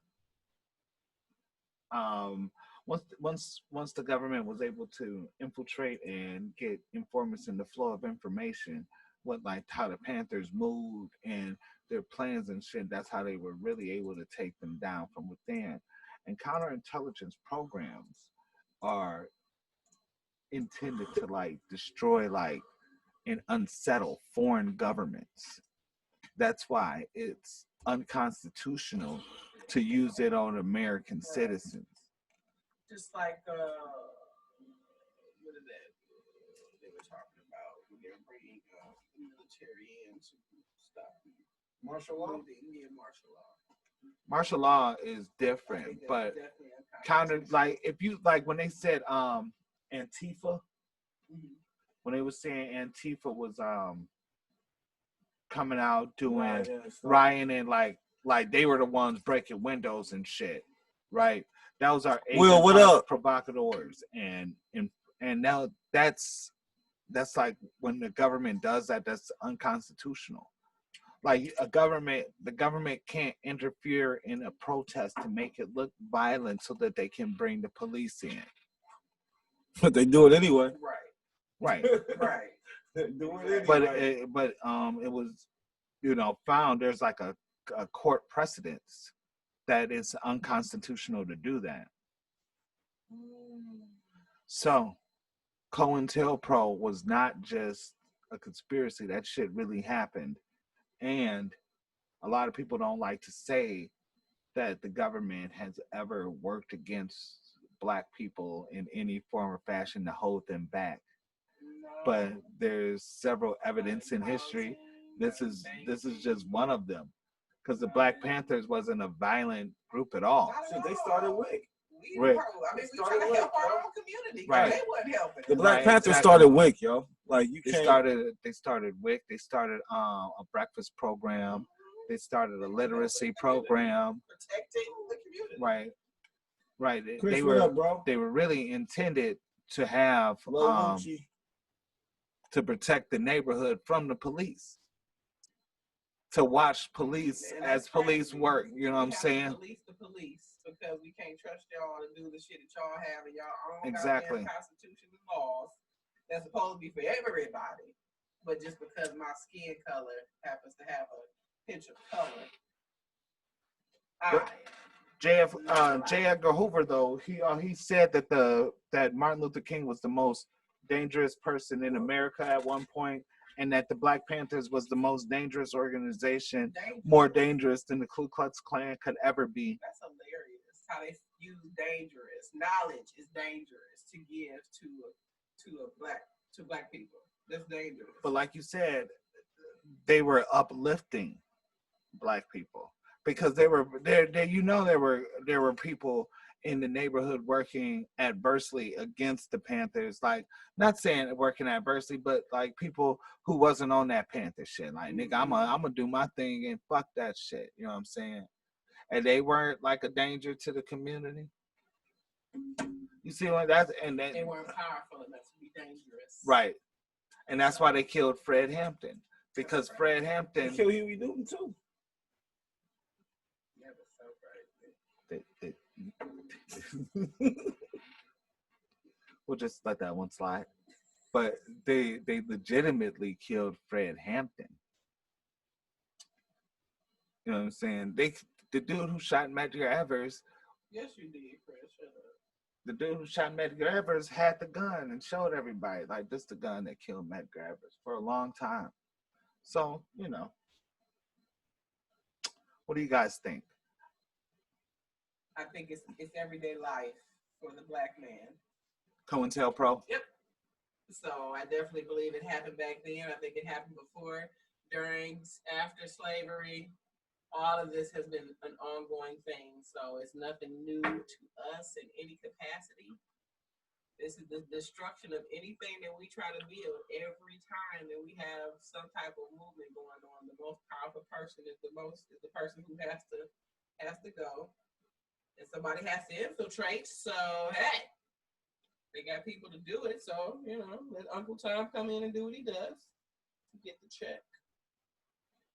Once the government was able to infiltrate and get informants in the flow of information, what like how the Panthers moved and their plans and shit, that's how they were really able to take them down from within. And counterintelligence programs are intended to like destroy like and unsettle foreign governments. That's why it's unconstitutional to use it on American citizens. Just like what is that they were talking about when they're bringing the military in to stop Martial law? Yeah, martial law. Martial law is different, but counter, like if you like when they said Antifa, when they were saying Antifa was coming out doing rioting, like they were the ones breaking windows and shit, right? That was our Will, what up? Provocateurs, and now that's like when the government does that, that's unconstitutional. Like the government can't interfere in a protest to make it look violent so that they can bring the police in. But they do it anyway. Right. Right. Do it anyway. But it was, found there's like a court precedence that it's unconstitutional to do that. So COINTELPRO was not just a conspiracy. That shit really happened. And a lot of people don't like to say that the government has ever worked against Black people in any form or fashion to hold them back. But there's several evidence in history. This is just one of them. Because the Black Panthers wasn't a violent group at all. So they started WIC. Right. I mean, we try to help our own community. Right. They wasn't helping. The Black Panthers started WIC, yo. Like They started WIC. They started a breakfast program. They started a literacy program. Protecting the community. Right. Chris, they what up, bro? They were really intended to have to protect the neighborhood from the police. To watch police as police work, you know what I'm saying? Police the police, because we can't trust y'all to do the shit that y'all have in y'all own Exactly. Constitution and laws that's supposed to be for everybody. But just because my skin color happens to have a pinch of color. J. Edgar Hoover, though, he said that Martin Luther King was the most dangerous person in America at one point, and that the Black Panthers was the most dangerous organization, more dangerous than the Ku Klux Klan could ever be. That's hilarious. How they use dangerous. Knowledge is dangerous to give to black people. That's dangerous. But like you said, they were uplifting Black people because there were people in the neighborhood working adversely against the Panthers. Like, not saying working adversely, but like people who wasn't on that Panther shit. Like, nigga, I'm gonna do my thing and fuck that shit. You know what I'm saying? And they weren't like a danger to the community. You see what that's and they weren't powerful enough to be dangerous. Right. And that's why they killed Fred Hampton. Because Fred Hampton killed Huey Newton too. Yeah, that's so crazy. We'll just let that one slide. But they legitimately killed Fred Hampton. You know what I'm saying? The dude who shot Medgar Evers. Yes, you did, Chris. Shut up. The dude who shot Medgar Evers had the gun and showed everybody, like, this is the gun that killed Medgar Evers for a long time. So, what do you guys think? I think it's everyday life for the Black man. COINTELPRO? Yep. So I definitely believe it happened back then. I think it happened before, during, after slavery. All of this has been an ongoing thing. So it's nothing new to us in any capacity. This is the destruction of anything that we try to build. Every time that we have some type of movement going on, the most powerful person is the person who has to go. And somebody has to infiltrate. So, hey, they got people to do it. So, let Uncle Tom come in and do what he does to get the check.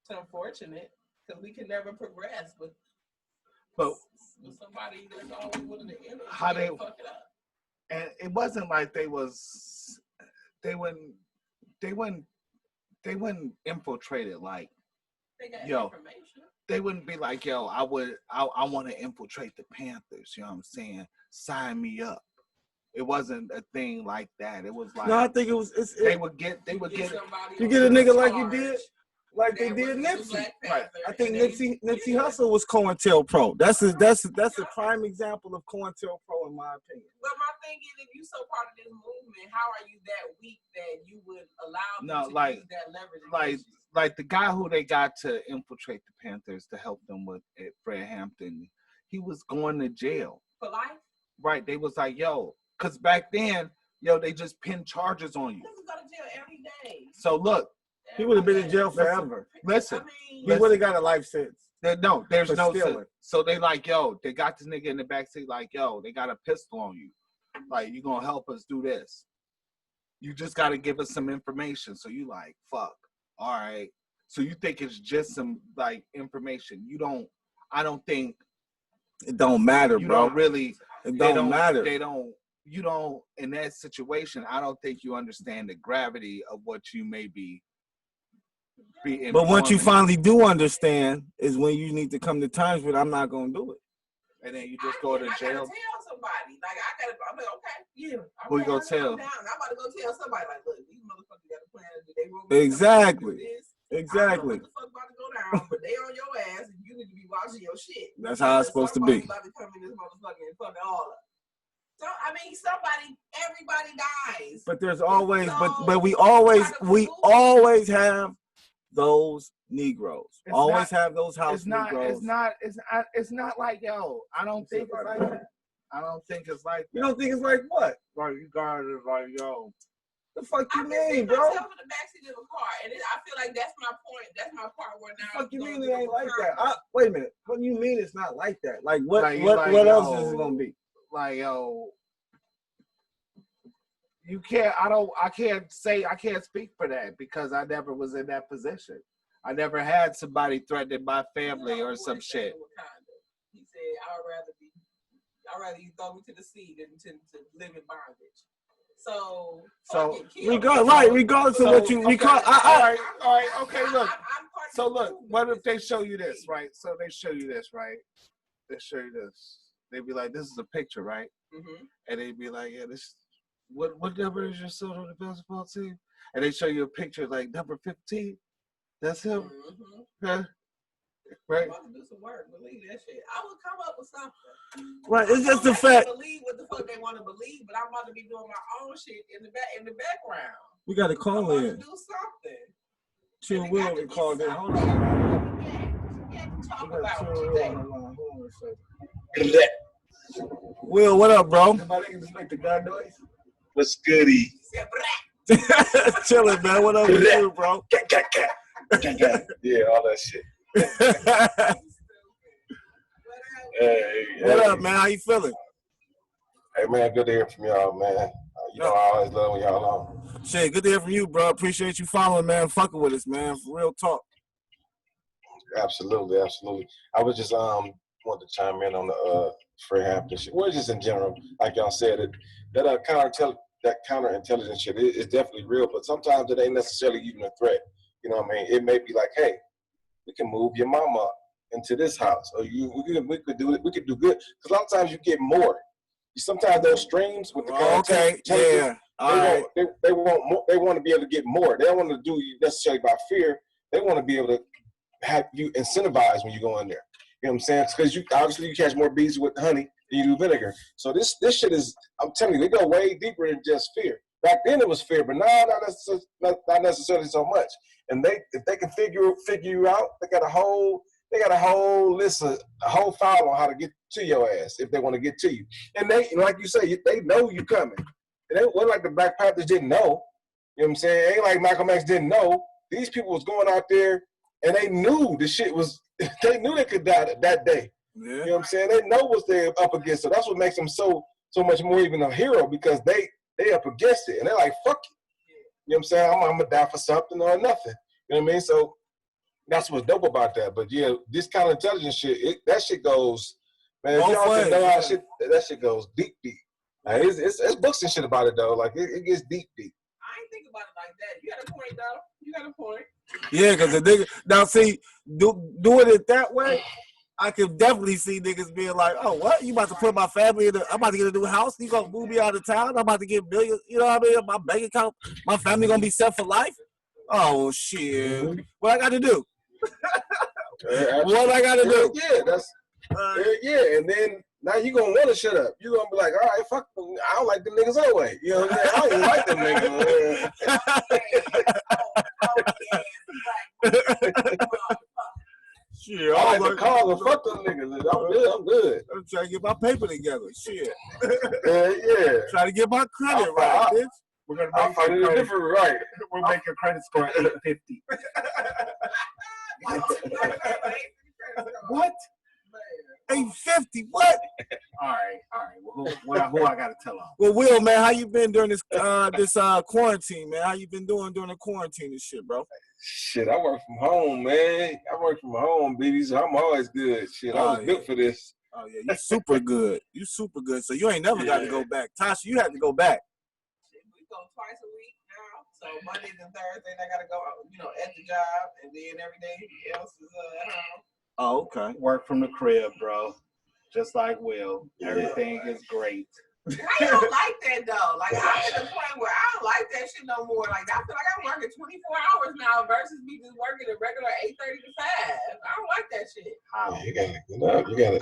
It's unfortunate because we can never progress with somebody that's always willing to fuck it up. And it wasn't like they wouldn't infiltrate it like, they got information. They wouldn't be like, yo, I want to infiltrate the Panthers, you know what I'm saying? Sign me up. It wasn't a thing like that. It was like No, I think it was. They would get. You get a nigga like you did. Like they did Nipsey. Right. I think Nipsey Hussle was COINTELPRO. That's a prime example of COINTELPRO in my opinion. But my thing is, if you so part of this movement, how are you that weak that you would allow them to use that leverage? Like the guy who they got to infiltrate the Panthers to help them with it, Fred Hampton, he was going to jail. For life? Right. They was like, yo, because back then, they just pinned charges on you. He was going to jail every day. So look. He would have been in jail forever. Listen. He would have got a life sentence. There's no sentence. So they like, they got this nigga in the backseat like, they got a pistol on you. Like, you going to help us do this. You just got to give us some information. So you like, fuck. All right. So you think it's just some, like, information. I don't think. It don't matter, bro. Don't really. It don't matter. You don't, in that situation, I don't think you understand the gravity of what you may be. But what you finally do understand is when you need to come to terms with, I'm not going to do it. And then you just go to jail. I gotta tell somebody. I'm like, okay, yeah. Who you gonna tell? I'm about to go tell somebody, like, look, these motherfuckers got a plan. Exactly. Exactly. I don't know what the fuck about to go down, but they on your ass, and you need to be watching your shit. That's how it's supposed to be. About to come in this motherfucker and fuck it all up. So I mean, everybody dies. But there's always, but we always have those Negroes. Have those house Negroes. It's not like, I don't think it's like that. I don't think it's like that. You don't think it's like what? Like, you guys are like, the fuck you mean, bro? I can see myself in the backseat of a car, and I feel like that's my point. That's my part where now. The fuck you mean it ain't like that? Wait a minute. What do you mean it's not like that? Like what? Like, what else is it gonna be? Like, you can't. I can't speak for that because I never was in that position. I never had somebody threatening my family or some shit. He said, I'd rather you throw me to the sea than to live in bondage. So regardless of what you recall. All right, okay, look. So look, what if they show you this, right? So they show you this, right? They show you this. They'd be like, this is a picture, right? Mm-hmm. And they'd be like, yeah, this. What number is your son on the basketball team? And they show you a picture like number 15. That's him. Mm-hmm. Huh? Right. I'm about to do some work. Believe that shit. I would come up with something. Right. It's just the fact. Believe what the fuck they want to believe, but I'm about to be doing my own shit in the background. We got to call in. Do something. Chill Will and call in. Hold on. We have to talk about today. Hold on a second. Will, what up, bro? Somebody can just make the gun noise. What's goody? Chilling, man. What up with you, bro? Yeah, all that shit. What up, man? How you feeling? Hey, man, good to hear from y'all, man. I always love when y'all on. Shit, good to hear from you, bro. Appreciate you following, man. Fucking with us, man. For real talk. Absolutely. I was just wanted to chime in on the Fred Hampton shit. Well, just in general, like y'all said, that counterintelligence shit is definitely real, but sometimes it ain't necessarily even a threat. You know what I mean? It may be like, hey, we can move your mama into this house, or we could do it. We could do good because a lot of times you get more. Sometimes those streams with the they want more, they want to be able to get more. They don't want to do you necessarily by fear. They want to be able to have you incentivized when you go in there. You know what I'm saying? Because you catch more bees with honey than you do vinegar. So this shit is, I'm telling you, they go way deeper than just fear. Back then it was fear, but now not necessarily so much. And if they can figure you out, they got a whole list of a whole file on how to get to your ass if they want to get to you. And they, like you say, they know you coming. And it wasn't like the Black Panthers didn't know. You know what I'm saying? It ain't like Malcolm X didn't know. These people was going out there and they knew the shit was. They knew they could die that day. Yeah. You know what I'm saying? They know what they're up against. So that's what makes them so much more even a hero, because they up against it. And they're like, fuck you. You know what I'm saying? I'm going to die for something or nothing. You know what I mean? So that's what's dope about that. But yeah, this kind of intelligence shit, that shit goes, man, if y'all can know how that shit goes deep. Like, it's books and shit about it, though. Like, it gets deep. I ain't think about it like that. You got a point, though. You got a point. Yeah, because the nigga, now see, doing it that way, I could definitely see niggas being like, oh, what? You about to put my family in I'm about to get a new house? You gonna move me out of town? I'm about to get millions. You know what I mean? My bank account, my family gonna be set for life? Oh, shit. What I got to do? What I got to do? Yeah, that's yeah. And then now you gonna want to shut up. You gonna be like, all right, fuck them. I don't like them niggas anyway. You know what I'm saying? I don't even like them niggas. Shit, I like the call and fuck them niggas. I'm good. I'm trying to get my paper together. Shit. Yeah. Trying to get my credit right, bitch. We're gonna I'll make find it different, right? We'll make your credit score 850. What? 850? What? All right. Well, who I gotta tell on? Well, Will, man, how you been during this quarantine, man? How you been doing during the quarantine and shit, bro? Shit, I work from home, man. I work from home, baby. So I'm always good. Shit, I was built for this. Oh yeah, you super good. You super good. So you ain't never got to go back. Tasha, you had to go back. We go twice a week now. So Mondays and Thursdays, I gotta go, at the job, and then every day else is at home. Oh, okay. Work from the crib, bro. Just like Will. Everything is great. Why you don't like that though? Like I'm at the point where I don't like that shit no more. Like I feel like I'm working 24 hours now versus me just working a regular 8:30 to 5. I don't like that shit.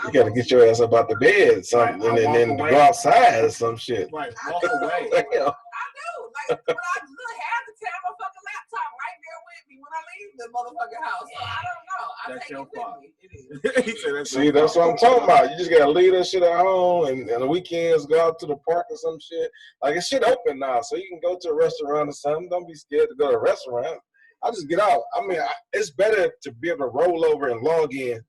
You gotta get your ass up out the bed, something, and then go outside or some shit. Right, walk away. I do. Like when I have to have my fucking laptop right there with me when I leave the motherfucking house. So I don't know. That's your fault. It is. See, that's what I'm talking about. You just gotta leave that shit at home, and the weekends go out to the park or some shit. Like it's shit open now, so you can go to a restaurant or something. Don't be scared to go to a restaurant. I just get out. I mean, it's better to be able to roll over and log in,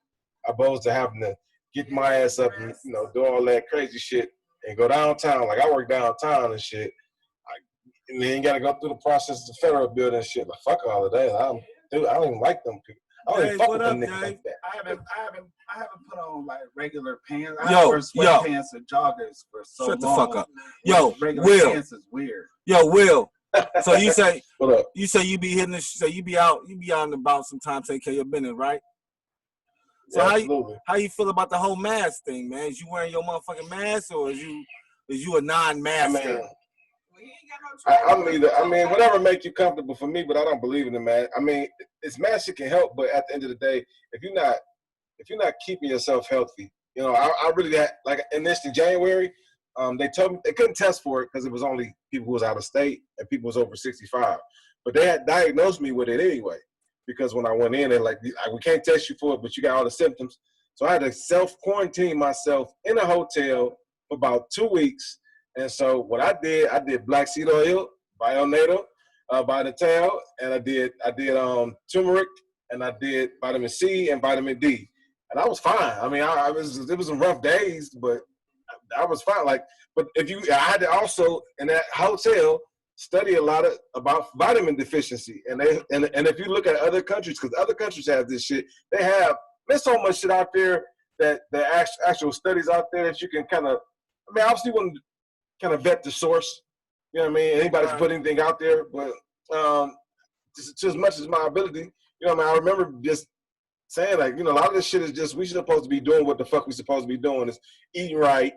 opposed to having to get my ass up and do all that crazy shit and go downtown. Like I work downtown and shit. And then you gotta go through the process of the federal building and shit. Like fuck all of that. I don't even like them people. I don't even fuck with them niggas like that. I haven't put on like regular pants. I wear sweatpants and joggers for so long. Shut the fuck up. Yo, regular Will. pants is weird. Yo, Will. So you say what up? You say you be hitting this. So you be out and about sometimes, take care of your business, right? So Yeah, how you feel about the whole mask thing, man? Is you wearing your motherfucking mask or is you a non-masker? I'm either. I mean, whatever make you comfortable for me, but I don't believe in the mask. I mean, it's mask can help, but at the end of the day, if you're not keeping yourself healthy, I really like in January, they told me they couldn't test for it because it was only people who was out of state and people who was over 65. But they had diagnosed me with it anyway because when I went in, they're like, we can't test you for it, but you got all the symptoms. So I had to self-quarantine myself in a hotel for about 2 weeks. And so what I did black seed oil, Bionato, Vitatel, and I did turmeric, and I did vitamin C and vitamin D, and I was fine. I mean, it was some rough days, but I was fine. But I had to also in that hotel study a lot about vitamin deficiency, and if you look at other countries, because other countries have this shit, there's so much shit out there that the actual studies out there that you can kind of. I mean, obviously, when kind of vet the source, you know what I mean? Anybody can put anything out there, but just as much as my ability, I mean, I remember just saying a lot of this shit is just, we supposed to be doing what the fuck we supposed to be doing is eating right,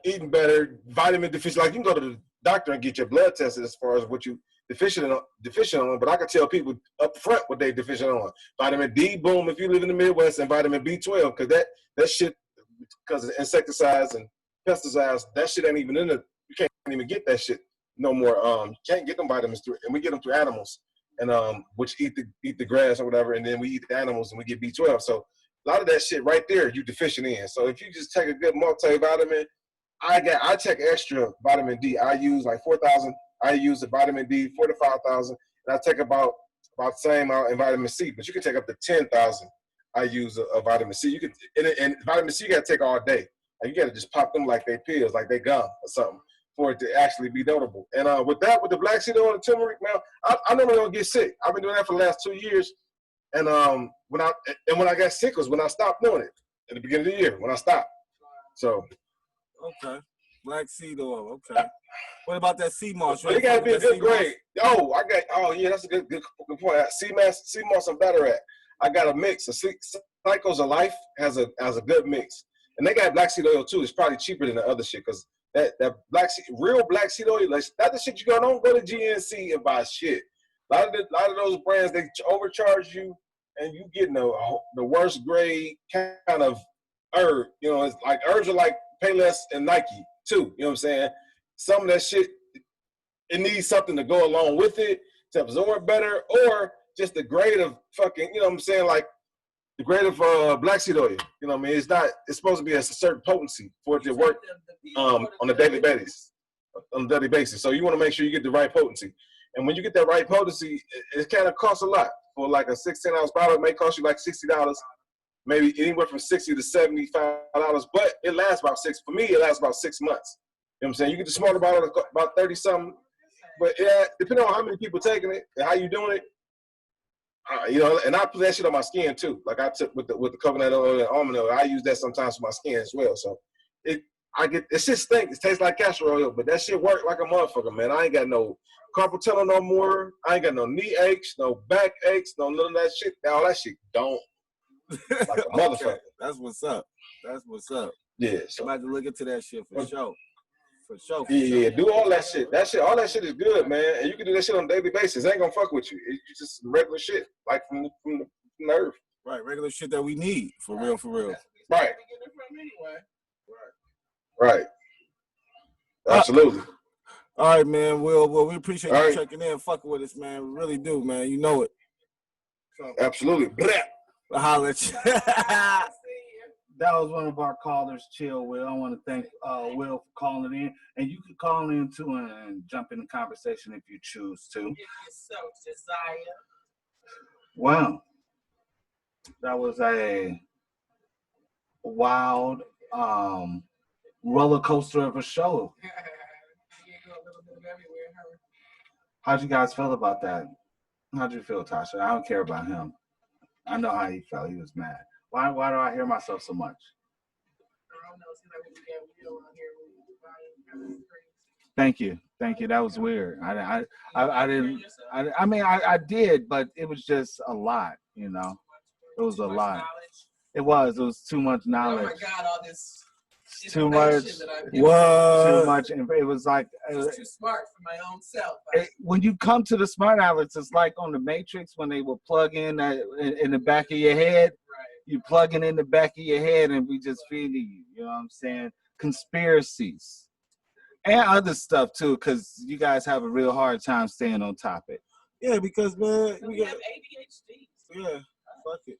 eating better, vitamin deficient. Like you can go to the doctor and get your blood tested as far as what you deficient on, but I can tell people up front what they deficient on. Vitamin D, boom, if you live in the Midwest, and vitamin B12, because that shit, because of insecticides and pesticides, that shit ain't even in it. You can't even get that shit no more. You can't get them vitamins through, and we get them through animals, and which eat the grass or whatever, and then we eat the animals and we get B12. So a lot of that shit right there you deficient in. So if you just take a good multivitamin, I take extra vitamin D. I use like 4,000. I use the vitamin D 4,000 to 5,000, and I take about the same amount in vitamin C. But you can take up to 10,000. I use a vitamin C. You can and vitamin C you gotta take all day. Like you gotta just pop them like they pills, like they gum or something, for it to actually be notable. And with the black seed oil and turmeric, man, I never gonna get sick. I've been doing that for the last 2 years. And when I got sick was when I stopped doing it at the beginning of the year when I stopped. So okay, black seed oil. Okay. What about that sea moss? It gotta be a good grade. Yeah, that's a good point. Sea moss I'm better at. I got a mix of Cycles of Life has a good mix, and they got black seed oil too. It's probably cheaper than the other shit because that real black seed oil, like that the shit you don't go to GNC and buy shit. A lot of those brands, they overcharge you, and you getting the worst grade kind of herb. You know, it's like herbs are like Payless and Nike too. You know what I'm saying? Some of that shit, it needs something to go along with it to absorb better, or just the grade of fucking, you know what I'm saying, like the grade of black seed oil. You know what I mean? It's supposed to be a certain potency for it to work on a daily basis. So you want to make sure you get the right potency. And when you get that right potency, it kind of costs a lot. For like a 16-ounce bottle, it may cost you like $60, maybe anywhere from $60 to $75. But it lasts about for me, it lasts about 6 months. You know what I'm saying? You get the smaller bottle, about 30-something. But yeah, depending on how many people taking it and how you doing it, you know, and I put that shit on my skin too. Like I took with the coconut oil and almond oil. I use that sometimes for my skin as well. So it shit stinks. It tastes like castor oil, but that shit work like a motherfucker, man. I ain't got no carpal tunnel no more. I ain't got no knee aches, no back aches, no none of that shit. All that shit don't. Like a motherfucker. Okay. That's what's up. Yeah. So I'm about to look into that shit for sure. For sure. Yeah, do all that shit. All that shit is good, man. And you can do that shit on a daily basis. It ain't gonna fuck with you. It's just regular shit, like from the earth. Right, regular shit that we need, for real. Right. Right. Absolutely. All right, man. Well, we appreciate you checking in, fucking with us, man. We really do, man. You know it. So, absolutely. I'll holler at you. That was one of our callers, Chill Will. I want to thank Will for calling in. And you can call in too and jump in the conversation if you choose to. If you so desire. Wow. That was a wild roller coaster of a show. How'd you guys feel about that? How'd you feel, Tasha? I don't care about him. I know how he felt. He was mad. Why do I hear myself so much? Thank you. That was weird. I didn't. I mean, I did, but it was just a lot. You know, it was a lot. It was too much knowledge. Oh my God! All this. Too much. What? Too much. And it was like it's too smart for my own self. When you come to the Smartalecs, it's like on the Matrix when they will plug in the back of your head. Right. You plug it in the back of your head, and we just feeding you. You know what I'm saying? Conspiracies and other stuff too, because you guys have a real hard time staying on topic. Yeah, because man, we have ADHD. Yeah, fuck it.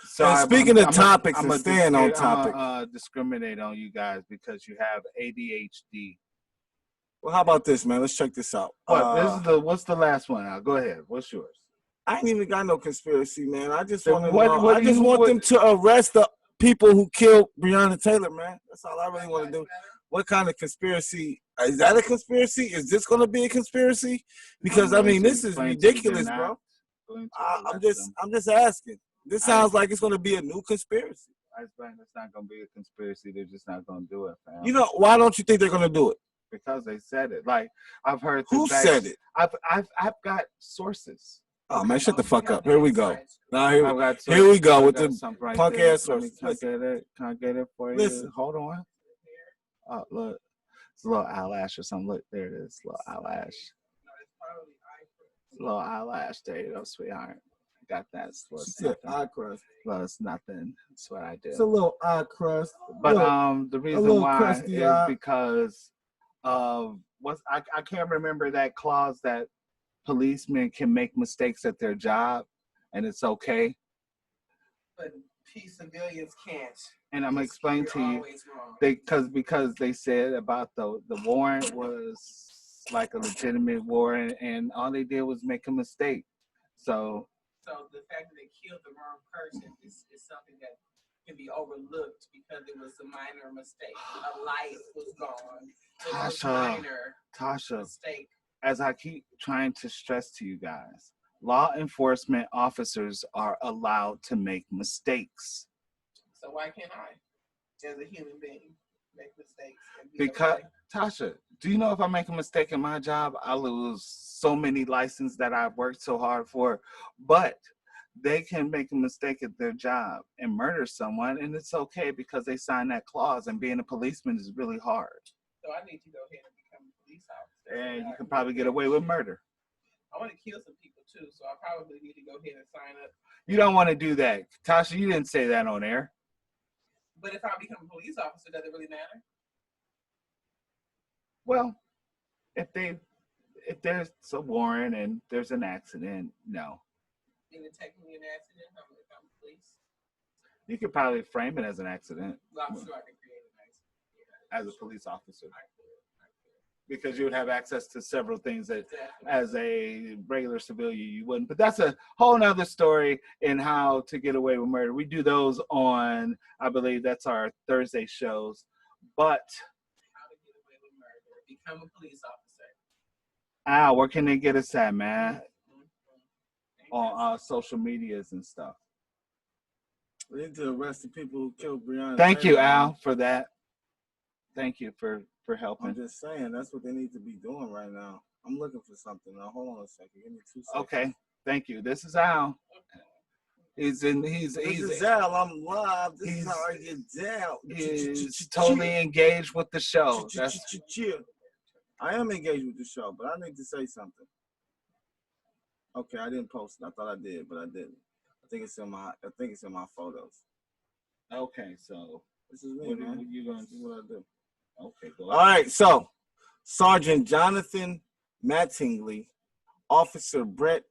So and speaking of topics and staying on topic, discriminate on you guys because you have ADHD. Well, how about this, man? Let's check this out. What's the last one? Go ahead. What's yours? I ain't even got no conspiracy, man. I just want to know. I just want them to arrest the people who killed Breonna Taylor, man. That's all I really want to do. What kind of conspiracy? Is that a conspiracy? Is this going to be a conspiracy? Because I mean, this is ridiculous, bro. I'm just asking. This sounds like it's going to be a new conspiracy. It's not going to be a conspiracy. They're just not going to do it, fam. You know, why don't you think they're going to do it? Because they said it. Like, I've heard. Who said it? I've got sources. Oh man, shut the fuck up. Here we go. Now here we go with the punk ass sources. Can I get it for you? Listen. Hold on. Oh, look. It's a little eyelash or something. Look, there it is. Little eyelash. Little eyelash. There you go, sweetheart. Got that. It's eye crust. Well, it's nothing. That's what I do. It's a little eye crust. But the reason why is because of I can't remember that clause that policemen can make mistakes at their job and it's okay. But civilians can't. And I'm gonna explain to you because they said about the warrant was like a legitimate warrant and all they did was make a mistake. So the fact that they killed the wrong person is something that can be overlooked because it was a minor mistake. A life was gone. Tasha, mistake. As I keep trying to stress to you guys, law enforcement officers are allowed to make mistakes. So why can't I, as a human being, make mistakes? Because, Tasha, do you know if I make a mistake in my job, I lose so many licenses that I've worked so hard for. But they can make a mistake at their job and murder someone, and it's okay because they signed that clause. And being a policeman is really hard. So I need to go ahead and become a police officer. And you can probably get away with murder. I want to kill some people too, so I probably need to go ahead and sign up. You don't want to do that. Tasha, you didn't say that on air. But if I become a police officer, does it really matter? Well, if there's a warrant and there's an accident, no. Is it technically an accident? I'm police. You could probably frame it as an accident. Well, I'm sure I can create an accident. As a police officer. Because you would have access to several things that Exactly. as a regular civilian you wouldn't. But that's a whole nother story in how to get away with murder. We do those on, I believe that's our Thursday shows. But How to get away with murder. Become a police officer. where can they get us at, man? On social medias and stuff. We need to arrest the people who killed Breonna. Thank you, Taylor, Al, man. for that. Thank you for I'm helping. just saying, that's what they need to be doing right now. I'm looking for something. Now, hold on a second. Give me 2 seconds. Okay, thank you. This is Al. He's This is Al. I'm live. This is how I get down. He's totally engaged with the show. I am engaged with the show, but I need to say something. Okay, I didn't post it. I thought I did, but I didn't. I think it's in my photos. Okay, so This is me, what man. are you going to This is what I do. Okay, go All right, so Sergeant Jonathan Mattingly, Officer Brett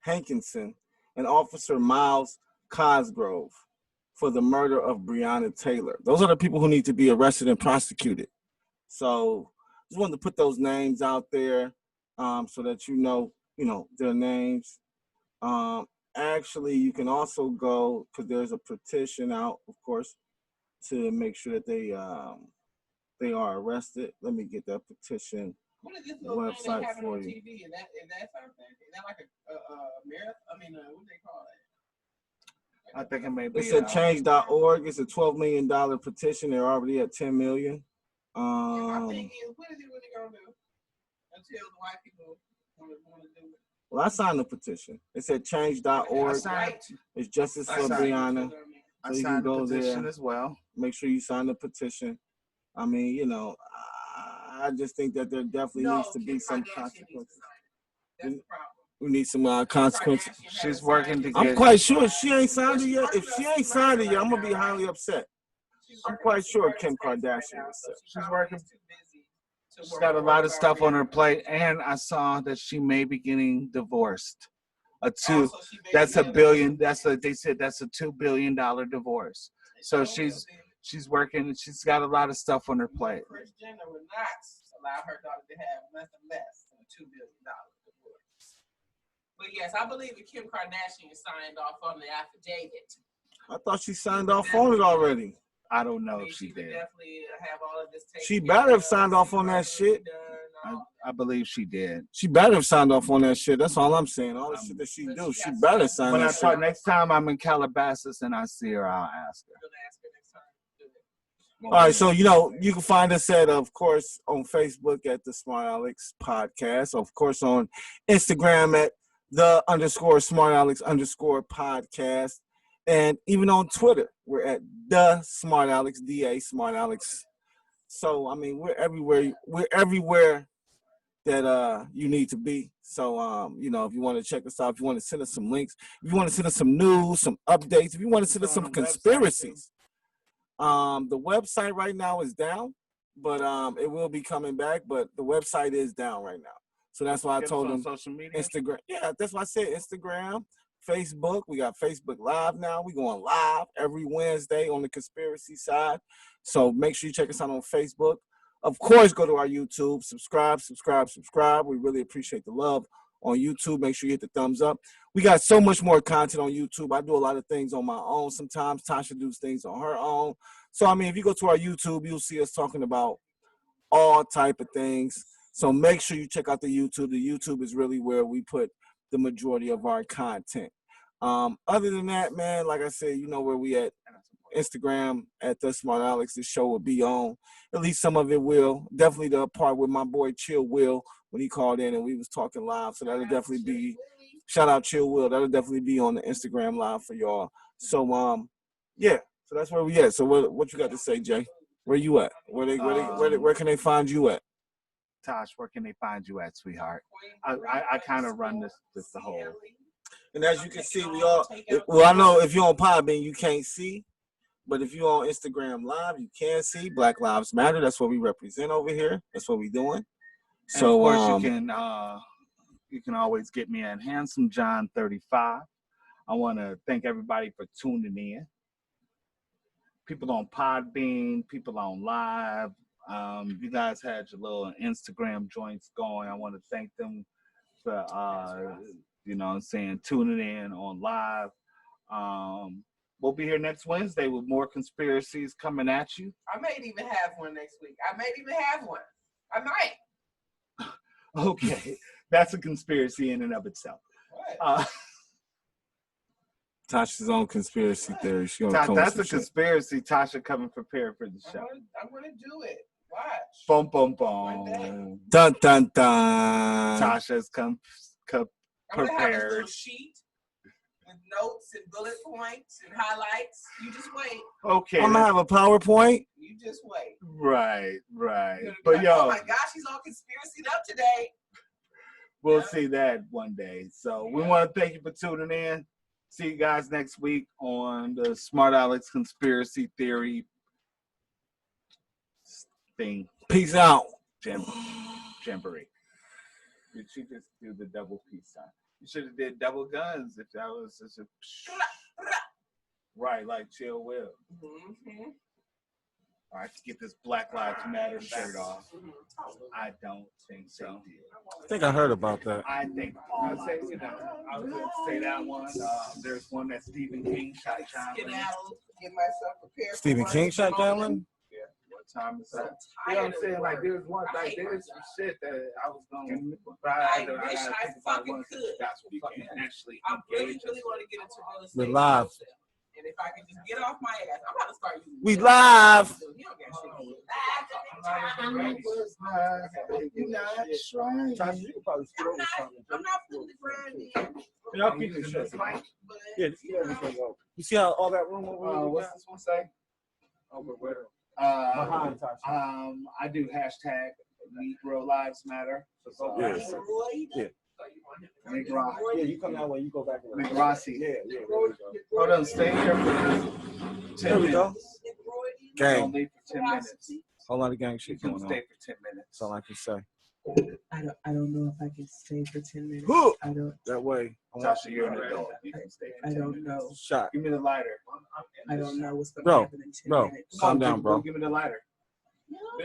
Hankinson, and Officer Miles Cosgrove for the murder of Breonna Taylor. Those are the people who need to be arrested and prosecuted. So just wanted to put those names out there so that you know their names. Actually, you can also go, because there's a petition out, of course, to make sure that they are arrested. Let me get that petition What is this little thing website they having for on you. TV? Is that something? Is that like a mirror? I mean, what do they call that? I think it may be. It's at change.org. It's a $12 million petition. They're already at $10 million. My thing is, what is it really gonna do until the white people want to do it? Well, I signed the petition. It's at change.org. It's Justice for Breonna. I So you can signed the go petition there. as well. Make sure you sign the petition. I mean, I just think that there definitely needs to be some consequences. That's the problem. We need some consequences. She's working to I'm get. quite sure if she ain't signed it yet. If she ain't signed it yet, I'm gonna be highly upset. I'm quite sure Kim Kardashian is sick. She's working. She's got a lot of stuff on her plate, and I saw that she may be getting divorced. That's a billion. They said that's a $2 billion divorce. So she's working. She's got a lot of stuff on her plate. Kris Jenner would not allow her daughter to have nothing less than a $2 billion divorce. But yes, I believe that Kim Kardashian signed off on the affidavit. I thought she signed off on it already. I don't know if she would did. definitely have all of this taken She care better have of, signed off on that shit. I believe she did. She better have signed off on that shit. That's all I'm saying. All the shit that she do, she better sign When I that shit. talk next time I'm in Calabasas and I see her, I'll ask her. All right, so you can find us at, of course, on Facebook at the Smartalecs Podcast, of course on Instagram at the _Smartalecs_podcast, and even on Twitter we're at the Smartalecs, DA Smartalecs. So I mean we're everywhere that you need to be. So if you want to check us out, if you want to send us some links, if you want to send us some news, some updates, if you want to send us some conspiracies. The website right now is down, but it will be coming back. But the website is down right now, so that's why I told them social media. Instagram. Yeah, that's why I said Instagram, Facebook. We got Facebook Live now. We going live every Wednesday on the conspiracy side. So make sure you check us out on Facebook. Of course, go to our YouTube, subscribe. We really appreciate the love on YouTube. Make sure you hit the thumbs up. We got so much more content on YouTube. I do a lot of things on my own. Sometimes Tasha does things on her own. So, I mean, if you go to our YouTube, you'll see us talking about all type of things. So make sure you check out the YouTube. The YouTube is really where we put the majority of our content. Other than that, man, like I said, you know where we at. Instagram at the Smartalecs. This show will be on. At least some of it will. Definitely the part with my boy Chill Will when he called in and we was talking live. So that'll definitely be Shout out Chill Will. That'll definitely be on the Instagram live for y'all. So yeah. So that's where we at. So what you got to say, Jay? Where you at? Where can they find you at? Tosh, where can they find you at, sweetheart? I kind of run this the whole. And as you can see, we all. Well, I know if you're on Podbean, you can't see. But if you're on Instagram Live, you can see Black Lives Matter. That's what we represent over here. That's what we're doing. So, and of course, you can always get me at Handsome John 35. I want to thank everybody for tuning in. People on Podbean, people on Live. You guys had your little Instagram joints going. I want to thank them for, tuning in on Live. We'll be here next Wednesday with more conspiracies coming at you. I may even have one next week. I might. Okay. That's a conspiracy in and of itself. Tasha's own conspiracy theory. That's a conspiracy. Tasha coming prepared for the show. I'm gonna do it. Watch. Boom, boom, boom. Dun, dun, dun. Tasha's come prepared. I'm gonna have a little sheet with notes and bullet points and highlights. You just wait. Okay. I'm gonna have a PowerPoint. You just wait. Right. But oh my gosh, he's all conspiracy up today. We'll see that one day. So we want to thank you for tuning in. See you guys next week on the Smartalecs Conspiracy Theory thing. Peace out. Jamboree. Did she just do the double peace sign? You should have did double guns if that was such a right, like Chill Will. Mm-hmm. All right, to get this Black Lives Matter shirt off. I don't think so. I think I heard about that. I think I was going to say that one. There's one that Stephen King shot down. Get myself prepared. Stephen King shot down? Yeah. What time is that? You know what I'm saying? Like, there's one, like, there's some shit that I was going to I wish I fucking could. That's what fucking actually. I really want to get into real estate. We're live. And if I can just get off my ass, I'm about to start using. We live. I'm not fully branding. Y'all keep the shit. Yeah, you see how all that room over there? What's this one say? Over where? I do hashtag Negro Lives Matter. Yeah. Yeah, you come that way, you go back. Rossi. Yeah. Hold on, stay here for 10 minutes. Gang. Don't leave for 10 minutes. Whole lot of gang shit You can going on. stay for 10 minutes. That's all I can say. I don't know if I can stay for 10 minutes. I don't. That way. Tasha, you're an adult. You can stay for 10 I don't minutes. know. Shot. Give me the lighter. I don't know what's going to happen in 10 minutes. Calm down, bro. Give me the lighter.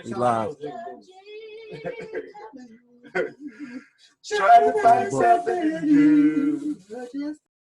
We live. Try to find something to do.